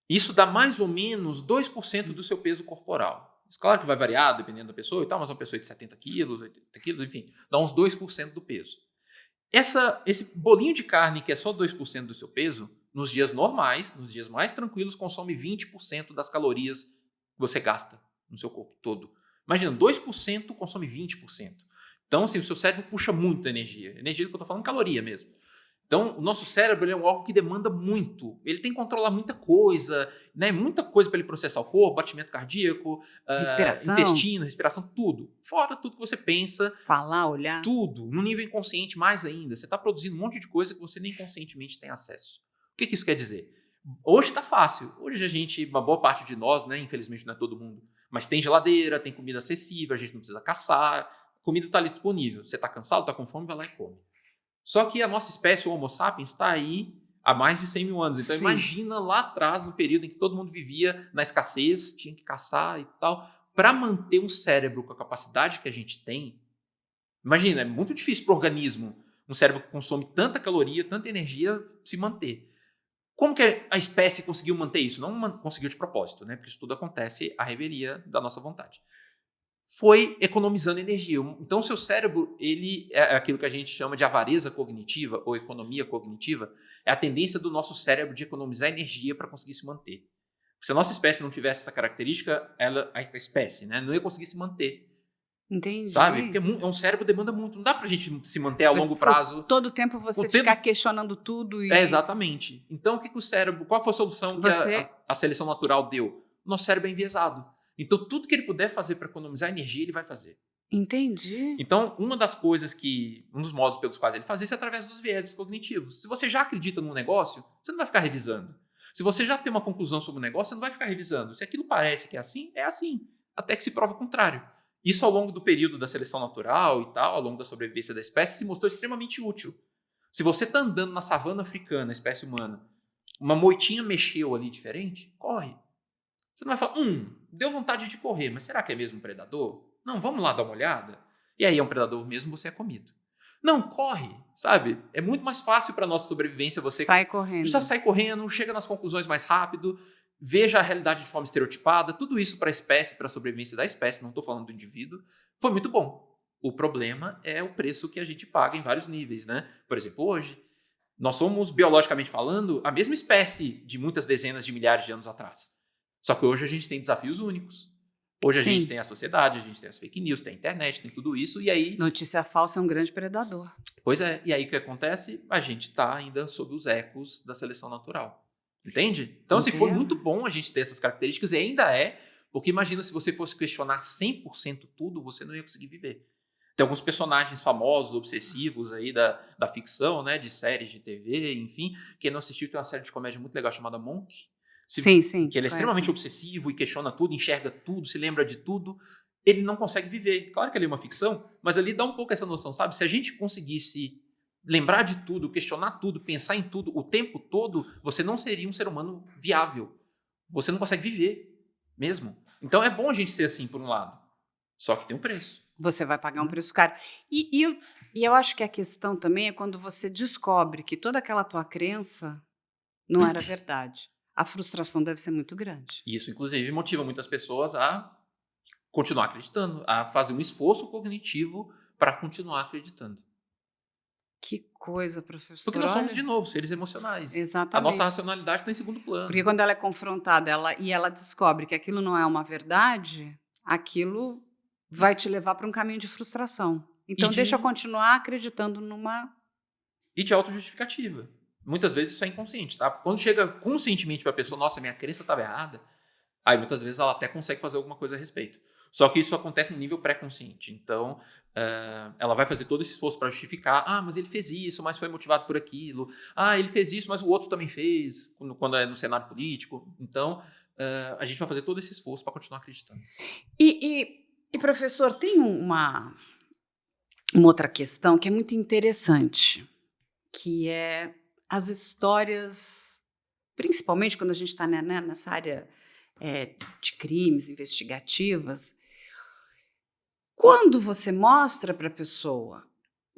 Isso dá mais ou menos 2% do seu peso corporal. Claro que vai variar dependendo da pessoa e tal, mas uma pessoa de 70 quilos, 80 quilos, enfim, dá uns 2% do peso. Esse bolinho de carne que é só 2% do seu peso, nos dias normais, nos dias mais tranquilos, consome 20% das calorias que você gasta no seu corpo todo. Imagina, 2% consome 20%. Então, assim, o seu cérebro puxa muita energia. Energia que eu estou falando, caloria mesmo. Então, o nosso cérebro ele é um órgão que demanda muito. Ele tem que controlar muita coisa, né? Muita coisa para ele processar o corpo, batimento cardíaco, Respiração. intestino, respiração, tudo. Fora tudo que você pensa. Falar, olhar. Tudo. No nível inconsciente, mais ainda. Você está produzindo um monte de coisa que você nem conscientemente tem acesso. O que isso quer dizer? Hoje está fácil. Hoje a gente, uma boa parte de nós, né? Infelizmente não é todo mundo, mas tem geladeira, tem comida acessível, a gente não precisa caçar. A comida está ali disponível. Você está cansado, está com fome, vai lá e come. Só que a nossa espécie, o Homo sapiens, está aí há mais de 100 mil anos. Então, imagina lá atrás, no período em que todo mundo vivia na escassez, tinha que caçar e tal. Para manter um cérebro com a capacidade que a gente tem, imagina, é muito difícil para o organismo, um cérebro que consome tanta caloria, tanta energia, se manter. Como que a espécie conseguiu manter isso? Não conseguiu de propósito, né? Porque isso tudo acontece à revelia da nossa vontade. Foi economizando energia. Então, o seu cérebro, ele é aquilo que a gente chama de avareza cognitiva ou economia cognitiva, é a tendência do nosso cérebro de economizar energia para conseguir se manter. Se a nossa espécie não tivesse essa característica, a espécie, né, não ia conseguir se manter. Entendi. Sabe? Porque é um cérebro que demanda muito. Não dá pra gente se manter a longo prazo. Todo tempo você ficar questionando tudo. E... exatamente. Então, o cérebro... Qual foi a solução que a seleção natural deu? Nosso cérebro é enviesado. Então, tudo que ele puder fazer para economizar energia, ele vai fazer. Entendi. Então, um dos modos pelos quais ele faz isso é através dos vieses cognitivos. Se você já acredita num negócio, você não vai ficar revisando. Se você já tem uma conclusão sobre o negócio, você não vai ficar revisando. Se aquilo parece que é assim, até que se prove o contrário. Isso ao longo do período da seleção natural e tal, ao longo da sobrevivência da espécie, se mostrou extremamente útil. Se você está andando na savana africana, a espécie humana, uma moitinha mexeu ali diferente, corre. Você não vai falar, deu vontade de correr, mas será que é mesmo um predador? Não, vamos lá dar uma olhada. E aí é um predador mesmo, você é comido. Não, corre, sabe? É muito mais fácil para a nossa sobrevivência você... sai correndo. Já sai correndo, chega nas conclusões mais rápido, veja a realidade de forma estereotipada, tudo isso para a espécie, para a sobrevivência da espécie, não estou falando do indivíduo, foi muito bom. O problema é o preço que a gente paga em vários níveis, né? Por exemplo, hoje, nós somos, biologicamente falando, a mesma espécie de muitas dezenas de milhares de anos atrás. Só que hoje a gente tem desafios únicos. Hoje a gente tem a sociedade, a gente tem as fake news, tem a internet, tem tudo isso, e aí... notícia falsa é um grande predador. Pois é, e aí o que acontece? A gente está ainda sob os ecos da seleção natural. Entende? Então, assim, foi muito bom a gente ter essas características, e ainda é, porque imagina se você fosse questionar 100% tudo, você não ia conseguir viver. Tem alguns personagens famosos, obsessivos aí da ficção, né, de séries de TV, enfim. Quem não assistiu tem uma série de comédia muito legal chamada Monk. Sim. Que ele é extremamente obsessivo e questiona tudo, enxerga tudo, se lembra de tudo. Ele não consegue viver. Claro que ali é uma ficção, mas ali dá um pouco essa noção, sabe? Se a gente conseguisse lembrar de tudo, questionar tudo, pensar em tudo o tempo todo, você não seria um ser humano viável. Você não consegue viver mesmo. Então é bom a gente ser assim, por um lado. Só que tem um preço. Você vai pagar um preço caro. E eu acho que a questão também é quando você descobre que toda aquela tua crença não era verdade. A frustração deve ser muito grande. Isso, inclusive, motiva muitas pessoas a continuar acreditando, a fazer um esforço cognitivo para continuar acreditando. Que coisa, professor. Porque nós somos, de novo, seres emocionais. Exatamente. A nossa racionalidade está em segundo plano. Porque quando ela é confrontada e ela descobre que aquilo não é uma verdade, aquilo vai te levar para um caminho de frustração. Então, deixa eu continuar acreditando numa... E de autojustificativa. Muitas vezes isso é inconsciente, tá? Quando chega conscientemente para a pessoa, nossa, minha crença estava errada, aí muitas vezes ela até consegue fazer alguma coisa a respeito. Só que isso acontece no nível pré-consciente. Então, ela vai fazer todo esse esforço para justificar. Ah, mas ele fez isso, mas foi motivado por aquilo. Ah, ele fez isso, mas o outro também fez, quando é no cenário político. Então, a gente vai fazer todo esse esforço para continuar acreditando. E professor, tem uma outra questão que é muito interessante, que é as histórias principalmente quando a gente está, né, nessa área de crimes investigativas, quando você mostra para a pessoa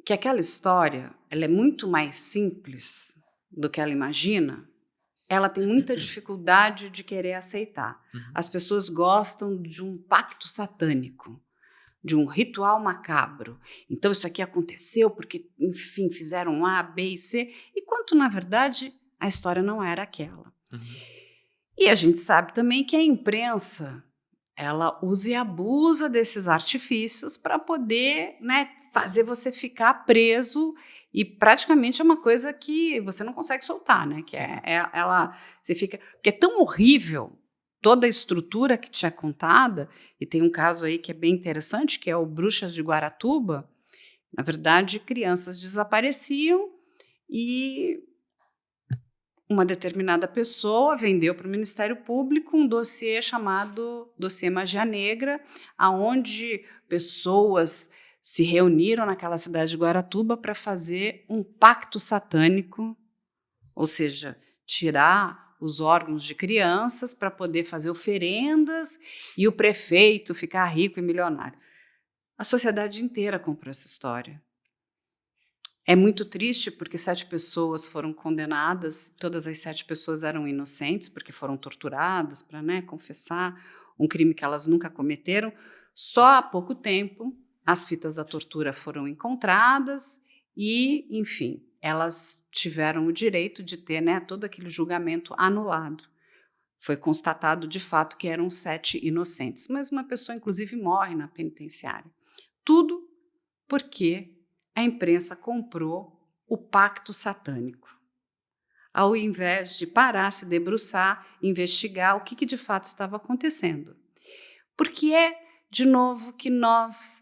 que aquela história ela é muito mais simples do que ela imagina, ela tem muita dificuldade de querer aceitar. Uhum. As pessoas gostam de um pacto satânico, de um ritual macabro. Então, isso aqui aconteceu porque, enfim, fizeram A, B e C, enquanto, na verdade, a história não era aquela. Uhum. E a gente sabe também que a imprensa, ela usa e abusa desses artifícios para poder, né, fazer você ficar preso, e praticamente é uma coisa que você não consegue soltar, né? Que você fica, porque é tão horrível toda a estrutura que te é contada, e tem um caso aí que é bem interessante, que é o Bruxas de Guaratuba. Na verdade, crianças desapareciam e uma determinada pessoa vendeu para o Ministério Público um dossiê chamado Dossiê Magia Negra, aonde pessoas se reuniram naquela cidade de Guaratuba para fazer um pacto satânico, ou seja, tirar os órgãos de crianças para poder fazer oferendas e o prefeito ficar rico e milionário. A sociedade inteira comprou essa história. É muito triste porque 7 pessoas foram condenadas, todas as 7 pessoas eram inocentes, porque foram torturadas para, né, confessar um crime que elas nunca cometeram. Só há pouco tempo, as fitas da tortura foram encontradas e, enfim, elas tiveram o direito de ter, né, todo aquele julgamento anulado. Foi constatado, de fato, que eram 7 inocentes, mas uma pessoa, inclusive, morre na penitenciária. Tudo porque a imprensa comprou o pacto satânico, ao invés de parar, se debruçar, investigar o que de fato estava acontecendo. Porque é, de novo, que nós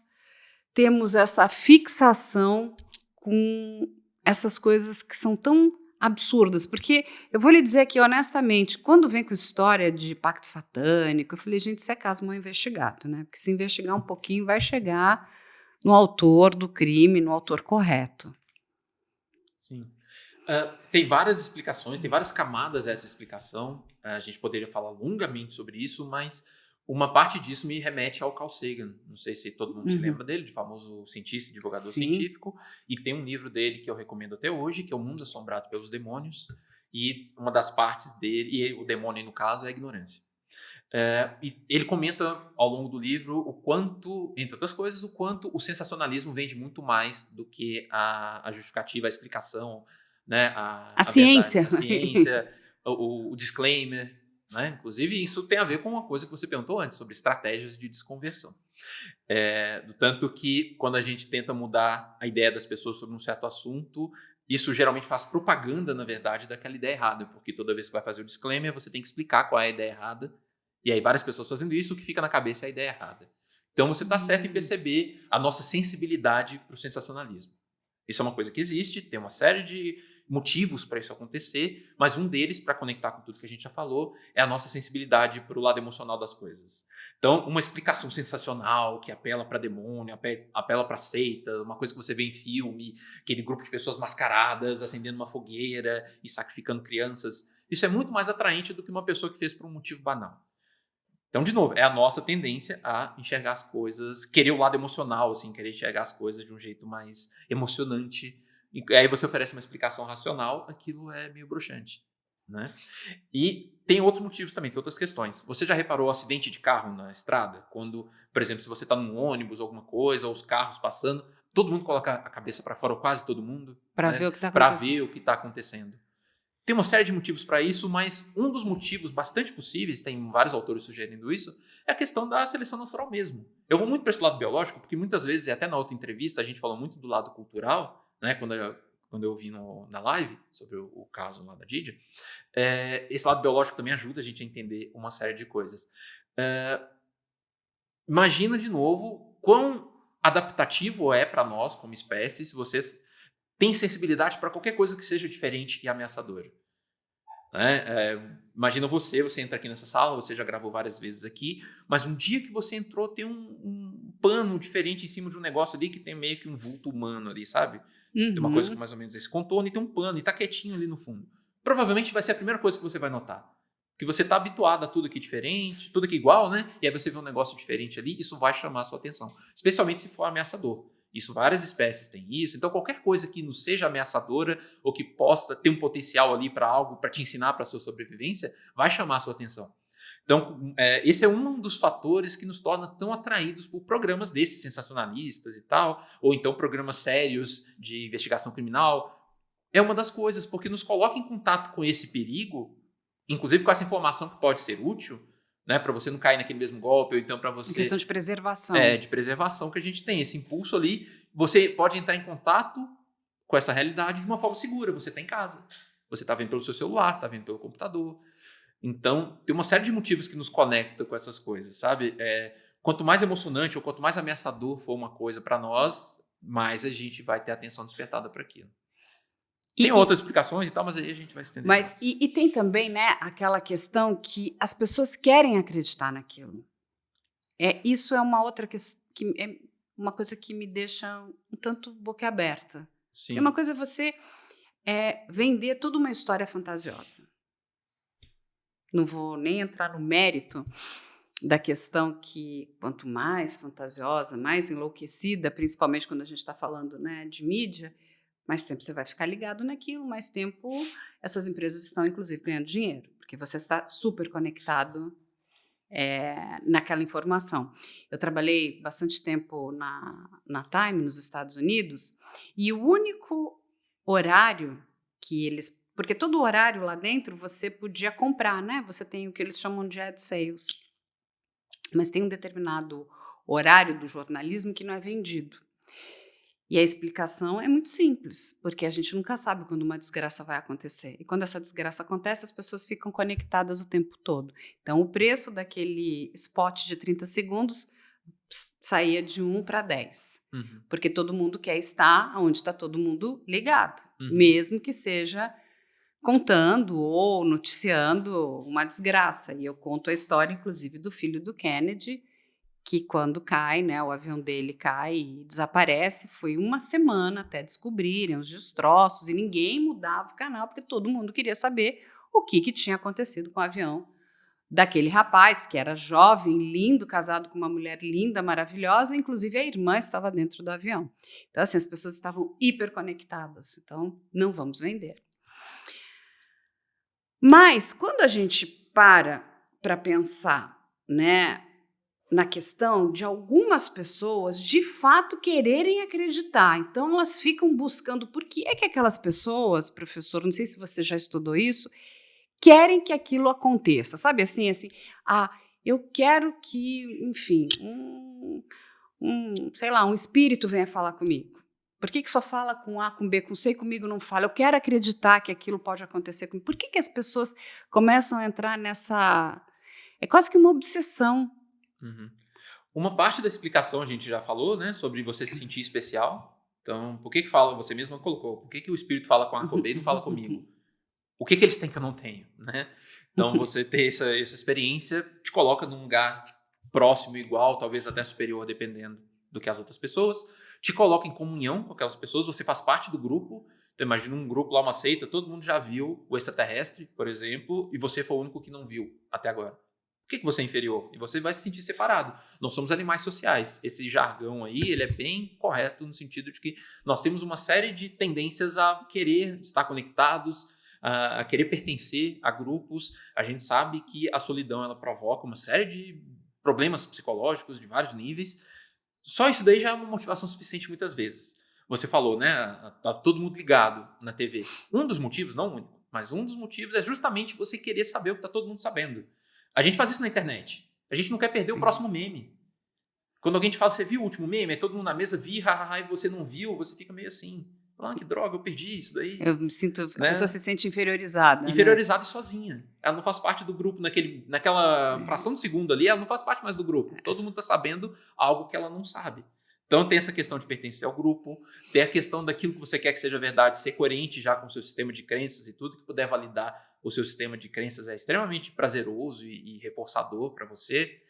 temos essa fixação com essas coisas que são tão absurdas. Porque eu vou lhe dizer que, honestamente, quando vem com história de pacto satânico, eu falei, gente, isso é caso mal investigado, né? Porque se investigar um pouquinho, vai chegar no autor do crime, no autor correto. Sim. Tem várias explicações, tem várias camadas a essa explicação. A gente poderia falar longamente sobre isso, mas uma parte disso me remete ao Carl Sagan. Não sei se todo mundo se lembra dele, de famoso cientista, divulgador Sim. científico. E tem um livro dele que eu recomendo até hoje, que é O Mundo Assombrado pelos Demônios. E uma das partes dele, e o demônio no caso, é a ignorância. E ele comenta ao longo do livro o quanto, entre outras coisas, o quanto o sensacionalismo vende muito mais do que a justificativa, a explicação, né, a ciência. verdade, a ciência, o disclaimer. Né? Inclusive, isso tem a ver com uma coisa que você perguntou antes, sobre estratégias de desconversão. Do tanto que, quando a gente tenta mudar a ideia das pessoas sobre um certo assunto, isso geralmente faz propaganda, na verdade, daquela ideia errada, porque toda vez que vai fazer o disclaimer, você tem que explicar qual é a ideia errada. E aí várias pessoas fazendo isso, o que fica na cabeça é a ideia errada. Então você está certo em perceber a nossa sensibilidade para o sensacionalismo. Isso é uma coisa que existe, tem uma série de motivos para isso acontecer, mas um deles, para conectar com tudo que a gente já falou, é a nossa sensibilidade para o lado emocional das coisas. Então, uma explicação sensacional que apela para demônio, apela para seita, uma coisa que você vê em filme, aquele grupo de pessoas mascaradas acendendo uma fogueira e sacrificando crianças, isso é muito mais atraente do que uma pessoa que fez por um motivo banal. Então, de novo, é a nossa tendência a enxergar as coisas, querer o lado emocional, assim, querer enxergar as coisas de um jeito mais emocionante. E aí você oferece uma explicação racional, aquilo é meio broxante, né? E tem outros motivos também, tem outras questões. Você já reparou o acidente de carro na estrada? Quando, por exemplo, se você está num ônibus ou alguma coisa, ou os carros passando, todo mundo coloca a cabeça para fora, ou quase todo mundo, Para né? ver o que está Para acontecendo. ver o que está acontecendo. Tem uma série de motivos para isso, mas um dos motivos bastante possíveis, tem vários autores sugerindo isso, é a questão da seleção natural mesmo. Eu vou muito para esse lado biológico, porque muitas vezes, e até na outra entrevista, a gente falou muito do lado cultural, né, quando eu vi na live sobre o caso lá da Didia. Esse lado biológico também ajuda a gente a entender uma série de coisas. Imagina de novo quão adaptativo é para nós como espécie se você tem sensibilidade para qualquer coisa que seja diferente e ameaçadora. Né? Imagina você entra aqui nessa sala, você já gravou várias vezes aqui, mas um dia que você entrou tem um pano diferente em cima de um negócio ali que tem meio que um vulto humano ali, sabe? Tem uma coisa que mais ou menos esse contorno e tem um pano e tá quietinho ali no fundo. provavelmente vai ser a primeira coisa que você vai notar. Que você está habituado a tudo aqui diferente, tudo aqui igual, né? E aí você vê um negócio diferente ali, isso vai chamar a sua atenção. Especialmente se for ameaçador. Isso, várias espécies têm isso. Então, qualquer coisa que não seja ameaçadora ou que possa ter um potencial ali para algo, para te ensinar para a sua sobrevivência, vai chamar a sua atenção. Então, esse é um dos fatores que nos torna tão atraídos por programas desses sensacionalistas e tal, ou então programas sérios de investigação criminal. É uma das coisas, porque nos coloca em contato com esse perigo, inclusive com essa informação que pode ser útil, né, para você não cair naquele mesmo golpe, ou então para você... Em questão de preservação. De preservação que a gente tem, esse impulso ali. Você pode entrar em contato com essa realidade de uma forma segura. Você está em casa, você está vendo pelo seu celular, está vendo pelo computador. Então, tem uma série de motivos que nos conectam com essas coisas, sabe? Quanto mais emocionante ou quanto mais ameaçador for uma coisa para nós, mais a gente vai ter atenção despertada para aquilo. Tem outras explicações e tal, mas aí a gente vai se estender. Mas e tem também, né, aquela questão que as pessoas querem acreditar naquilo. Isso é uma outra é uma coisa que me deixa um tanto boquiaberta. Sim. É uma coisa você vender toda uma história fantasiosa. Não vou nem entrar no mérito da questão que quanto mais fantasiosa, mais enlouquecida, principalmente quando a gente está falando, né, de mídia, mais tempo você vai ficar ligado naquilo, mais tempo essas empresas estão, inclusive, ganhando dinheiro, porque você está super conectado naquela informação. Eu trabalhei bastante tempo na Time, nos Estados Unidos, e o único horário que eles... Porque todo horário lá dentro você podia comprar, né? Você tem o que eles chamam de ad sales. Mas tem um determinado horário do jornalismo que não é vendido. E a explicação é muito simples, porque a gente nunca sabe quando uma desgraça vai acontecer. E quando essa desgraça acontece, as pessoas ficam conectadas o tempo todo. Então, o preço daquele spot de 30 segundos saía de 1 para 10. Uhum. Porque todo mundo quer estar onde está todo mundo ligado. Uhum. Mesmo que seja contando ou noticiando uma desgraça. E eu conto a história, inclusive, do filho do Kennedy, que quando cai, né, o avião dele cai e desaparece, foi uma semana até descobrirem os destroços e ninguém mudava o canal, porque todo mundo queria saber o que tinha acontecido com o avião daquele rapaz, que era jovem, lindo, casado com uma mulher linda, maravilhosa, inclusive a irmã estava dentro do avião. Então, assim, as pessoas estavam hiperconectadas. Então, não vamos vender. Mas, quando a gente para pensar, né, na questão de algumas pessoas de fato quererem acreditar, então elas ficam buscando por que é que aquelas pessoas, professor, não sei se você já estudou isso, querem que aquilo aconteça, sabe assim, eu quero que, enfim, sei lá, um espírito venha falar comigo. Por que só fala com A, com B, com C e comigo não fala? Eu quero acreditar que aquilo pode acontecer comigo. Por que as pessoas começam a entrar nessa... É quase que uma obsessão. Uhum. Uma parte da explicação a gente já falou, né, sobre você se sentir especial. Então, por que fala, você mesma colocou, por que o espírito fala com A, com B e não fala comigo? O que eles têm que eu não tenho, né? Então, você ter essa experiência te coloca num lugar próximo, igual, talvez até superior, dependendo do que as outras pessoas. Te coloca em comunhão com aquelas pessoas, você faz parte do grupo. Então, imagina um grupo lá, uma seita, todo mundo já viu o extraterrestre, por exemplo, e você foi o único que não viu até agora. Por que você é inferior? E você vai se sentir separado. Nós somos animais sociais. Esse jargão aí, ele é bem correto no sentido de que nós temos uma série de tendências a querer estar conectados, a querer pertencer a grupos. A gente sabe que a solidão ela provoca uma série de problemas psicológicos de vários níveis. Só isso daí já é uma motivação suficiente muitas vezes. Você falou, né? Tá todo mundo ligado na TV. Um dos motivos, não o único, mas um dos motivos é justamente você querer saber o que tá todo mundo sabendo. A gente faz isso na internet. A gente não quer perder o próximo meme. Quando alguém te fala, você viu o último meme? Aí todo mundo na mesa viu, e você não viu, você fica meio assim. Que droga, eu perdi isso daí. Eu me sinto, né? A pessoa se sente inferiorizada. Inferiorizada, né? E sozinha. Ela não faz parte do grupo naquela fração de segundo ali, ela não faz parte mais do grupo. Todo mundo está sabendo algo que ela não sabe. Então tem essa questão de pertencer ao grupo, tem a questão daquilo que você quer que seja verdade, ser coerente já com o seu sistema de crenças e tudo que puder validar o seu sistema de crenças é extremamente prazeroso e reforçador para você.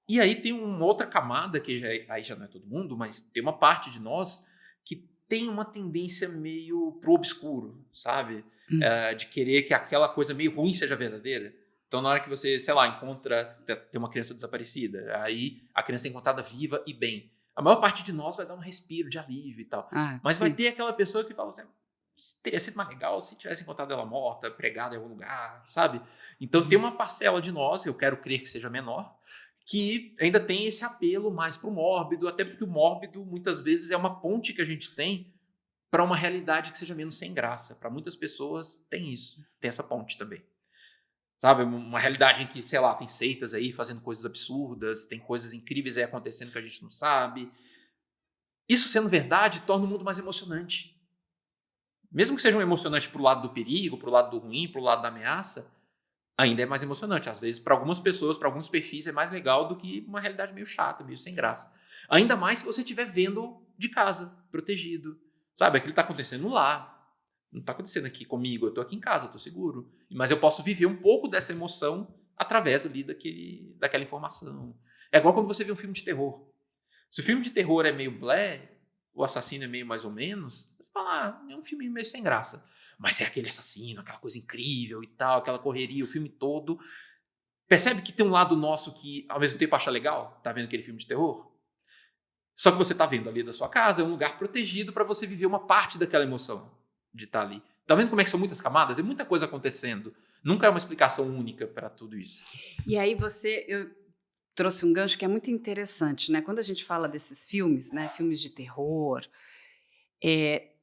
E aí tem uma outra camada, que aí já não é todo mundo, mas tem uma parte de nós que tem uma tendência meio pro obscuro, sabe? De querer que aquela coisa meio ruim seja verdadeira. Então, na hora que você, sei lá, tem uma criança desaparecida, aí a criança é encontrada viva e bem. A maior parte de nós vai dar um respiro de alívio e tal. Mas vai ter aquela pessoa que fala assim, teria sido mais legal se tivesse encontrado ela morta, pregada em algum lugar, sabe? Então, tem uma parcela de nós, eu quero crer que seja menor, que ainda tem esse apelo mais pro mórbido, até porque o mórbido, muitas vezes, é uma ponte que a gente tem para uma realidade que seja menos sem graça. Para muitas pessoas, tem isso. Tem essa ponte também. Sabe, uma realidade em que, sei lá, tem seitas aí fazendo coisas absurdas, tem coisas incríveis aí acontecendo que a gente não sabe. Isso sendo verdade, torna o mundo mais emocionante. Mesmo que seja um emocionante pro lado do perigo, pro lado do ruim, pro lado da ameaça, ainda é mais emocionante. Às vezes, para algumas pessoas, para alguns perfis, é mais legal do que uma realidade meio chata, meio sem graça. Ainda mais se você estiver vendo de casa, protegido. Sabe, aquilo está acontecendo lá. Não está acontecendo aqui comigo, eu estou aqui em casa, eu estou seguro. Mas eu posso viver um pouco dessa emoção através ali daquela informação. É igual quando você vê um filme de terror. Se o filme de terror é meio blé, o assassino é meio mais ou menos, você fala, é um filme meio sem graça. Mas é aquele assassino, aquela coisa incrível e tal, aquela correria, o filme todo. Percebe que tem um lado nosso que, ao mesmo tempo, acha legal? Tá vendo aquele filme de terror? Só que você tá vendo ali da sua casa, é um lugar protegido para você viver uma parte daquela emoção de estar ali. Tá vendo como é que são muitas camadas? É muita coisa acontecendo. Nunca é uma explicação única para tudo isso. E aí eu trouxe um gancho que é muito interessante, né? Quando a gente fala desses filmes, né? Filmes de terror,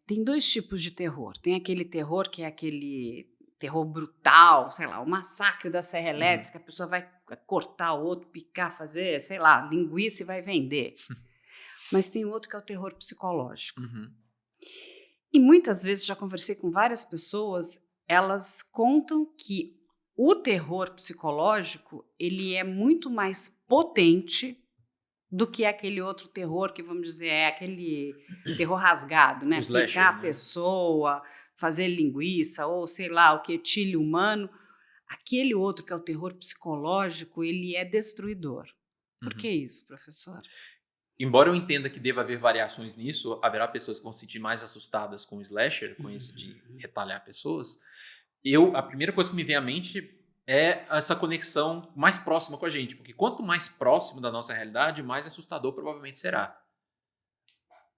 tem dois tipos de terror. Tem aquele terror que é aquele terror brutal, sei lá, o massacre da Serra Elétrica, a pessoa vai cortar o outro, picar, fazer, sei lá, linguiça e vai vender. Mas tem outro que é o terror psicológico. E muitas vezes, já conversei com várias pessoas, elas contam que o terror psicológico, ele é muito mais potente do que aquele outro terror que, vamos dizer, é aquele terror rasgado, né? Picar a pessoa, fazer linguiça, ou sei lá, o quetilho humano. Aquele outro que é o terror psicológico, ele é destruidor. Por que isso, professor? Embora eu entenda que deva haver variações nisso, haverá pessoas que vão se sentir mais assustadas com o slasher, com esse de retalhar pessoas. A primeira coisa que me vem à mente é essa conexão mais próxima com a gente, porque quanto mais próximo da nossa realidade, mais assustador provavelmente será.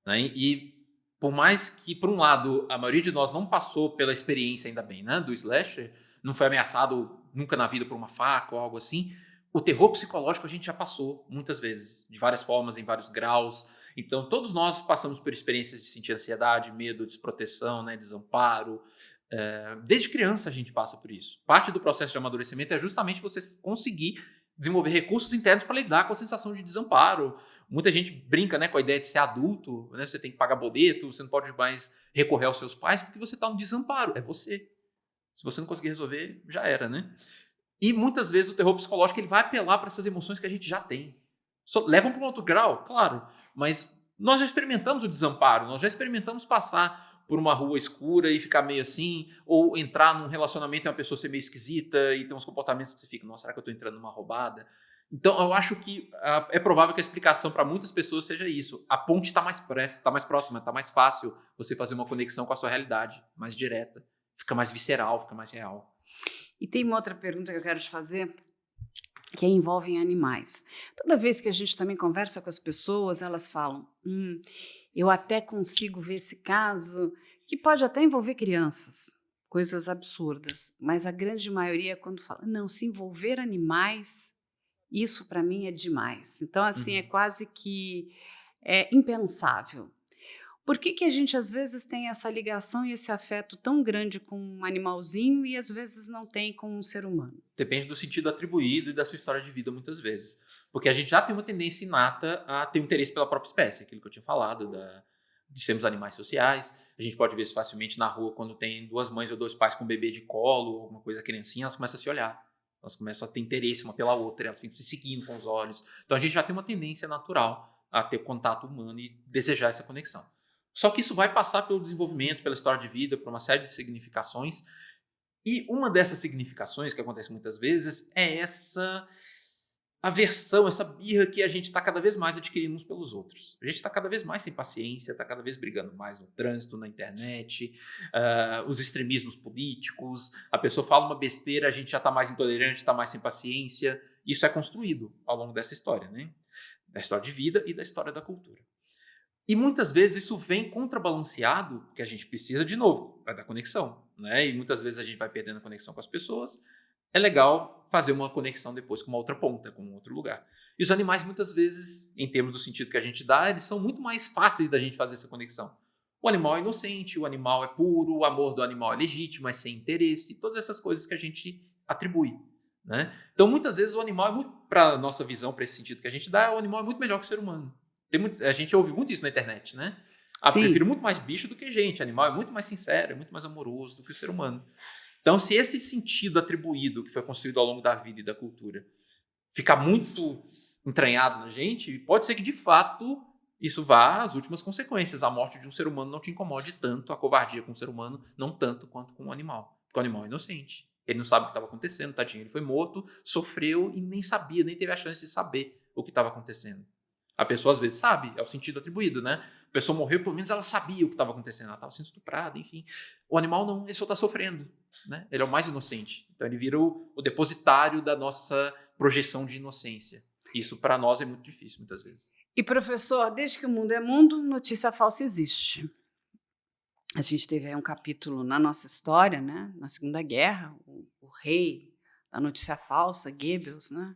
Né? E por mais que, por um lado, a maioria de nós não passou pela experiência, ainda bem, né, do slasher, não foi ameaçado nunca na vida por uma faca ou algo assim, o terror psicológico a gente já passou muitas vezes, de várias formas, em vários graus. Então, todos nós passamos por experiências de sentir ansiedade, medo, desproteção, né, desamparo. Desde criança a gente passa por isso. Parte do processo de amadurecimento é justamente você conseguir desenvolver recursos internos para lidar com a sensação de desamparo. Muita gente brinca, né, com a ideia de ser adulto, né, você tem que pagar boleto, você não pode mais recorrer aos seus pais porque você está no desamparo. É você. Se você não conseguir resolver, já era, né? E muitas vezes o terror psicológico ele vai apelar para essas emoções que a gente já tem. Levam para um outro grau, claro, mas nós já experimentamos o desamparo, nós já experimentamos passar por uma rua escura e ficar meio assim, ou entrar num relacionamento e uma pessoa ser meio esquisita e ter uns comportamentos que você fica, nossa, será que eu estou entrando numa roubada? Então eu acho que é provável que a explicação para muitas pessoas seja isso. A ponte está mais próxima, está mais fácil você fazer uma conexão com a sua realidade, mais direta, fica mais visceral, fica mais real. E tem uma outra pergunta que eu quero te fazer, que envolve animais. Toda vez que a gente também conversa com as pessoas, elas falam, eu até consigo ver esse caso, que pode até envolver crianças, coisas absurdas, mas a grande maioria quando fala, não, se envolver animais, isso para mim é demais. Então, assim, é quase que impensável. Por que a gente às vezes tem essa ligação e esse afeto tão grande com um animalzinho e às vezes não tem com um ser humano? Depende do sentido atribuído e da sua história de vida muitas vezes. Porque a gente já tem uma tendência inata a ter um interesse pela própria espécie, aquilo que eu tinha falado, de sermos animais sociais. A gente pode ver isso facilmente na rua quando tem duas mães ou dois pais com um bebê de colo, alguma coisa, criancinha, elas começam a se olhar. Elas começam a ter interesse uma pela outra, elas ficam se seguindo com os olhos. Então a gente já tem uma tendência natural a ter contato humano e desejar essa conexão. Só que isso vai passar pelo desenvolvimento, pela história de vida, por uma série de significações. E uma dessas significações, que acontece muitas vezes, é essa aversão, essa birra que a gente está cada vez mais adquirindo uns pelos outros. A gente está cada vez mais sem paciência, está cada vez brigando mais no trânsito, na internet, os extremismos políticos, a pessoa fala uma besteira, a gente já está mais intolerante, está mais sem paciência. Isso é construído ao longo dessa história, né? Da história de vida e da história da cultura. E muitas vezes isso vem contrabalanceado, porque a gente precisa, de novo, da conexão, né? E muitas vezes a gente vai perdendo a conexão com as pessoas. É legal fazer uma conexão depois com uma outra ponta, com um outro lugar. E os animais, muitas vezes, em termos do sentido que a gente dá, eles são muito mais fáceis da gente fazer essa conexão. O animal é inocente, o animal é puro, o amor do animal é legítimo, é sem interesse, todas essas coisas que a gente atribui, né? Então, muitas vezes, o animal é muito, para a nossa visão, para esse sentido que a gente dá, o animal é muito melhor que o ser humano. A gente ouve muito isso na internet, né? Prefiro muito mais bicho do que gente. Animal é muito mais sincero, é muito mais amoroso do que o ser humano. Então, se esse sentido atribuído que foi construído ao longo da vida e da cultura ficar muito entranhado na gente, pode ser que, de fato, isso vá às últimas consequências. A morte de um ser humano não te incomode tanto, a covardia com o ser humano não tanto quanto com o animal. Porque o animal é inocente. Ele não sabe o que estava acontecendo, tadinho. Ele foi morto, sofreu e nem sabia, nem teve a chance de saber o que estava acontecendo. A pessoa, às vezes, sabe, é o sentido atribuído, né? A pessoa morreu, pelo menos ela sabia o que estava acontecendo, ela estava sendo estuprada, enfim. O animal não, ele só está sofrendo, né? Ele é o mais inocente. Então, ele vira o depositário da nossa projeção de inocência. Isso, para nós, é muito difícil, muitas vezes. E, professor, desde que o mundo é mundo, notícia falsa existe. A gente teve aí um capítulo na nossa história, né? Na Segunda Guerra, o rei da notícia falsa, Goebbels, né?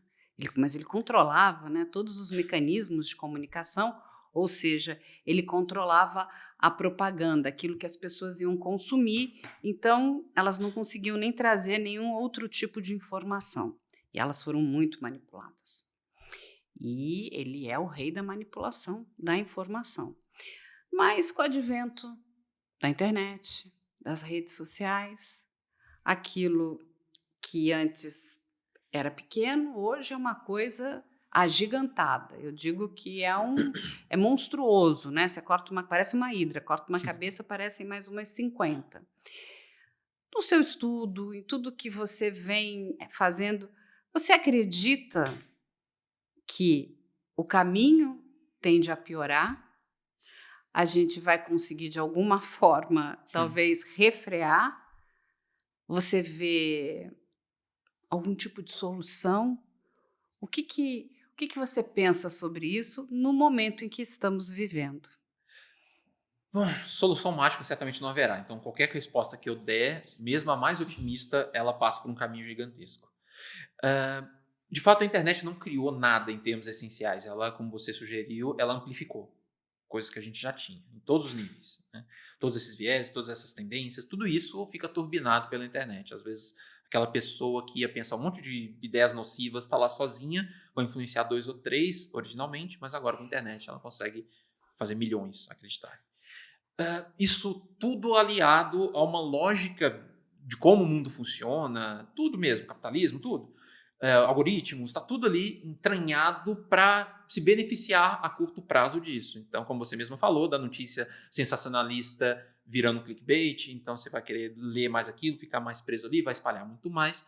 Mas ele controlava, né, todos os mecanismos de comunicação, ou seja, ele controlava a propaganda, aquilo que as pessoas iam consumir, então elas não conseguiam nem trazer nenhum outro tipo de informação. E elas foram muito manipuladas. E ele é o rei da manipulação da informação. Mas com o advento da internet, das redes sociais, aquilo que antes era pequeno, hoje é uma coisa agigantada. Eu digo que é monstruoso, né? Você parece uma hidra, corta uma cabeça, parecem mais umas 50. No seu estudo, em tudo que você vem fazendo, você acredita que o caminho tende a piorar? A gente vai conseguir, de alguma forma, talvez refrear? Você vê algum tipo de solução? O que você pensa sobre isso no momento em que estamos vivendo? Solução mágica certamente não haverá. Então, qualquer resposta que eu der, mesmo a mais otimista, ela passa por um caminho gigantesco. De fato, a internet não criou nada em termos essenciais. Ela, como você sugeriu, ela amplificou coisas que a gente já tinha, em todos os níveis, né? Todos esses viés, todas essas tendências, tudo isso fica turbinado pela internet. Às vezes, aquela pessoa que ia pensar um monte de ideias nocivas está lá sozinha, vai influenciar 2 ou 3 originalmente, mas agora com a internet ela consegue fazer milhões acreditarem. Isso tudo aliado a uma lógica de como o mundo funciona, tudo mesmo, capitalismo, tudo. Algoritmos, está tudo ali entranhado para se beneficiar a curto prazo disso. Então, como você mesma falou, da notícia sensacionalista virando clickbait, então você vai querer ler mais aquilo, ficar mais preso ali, vai espalhar muito mais.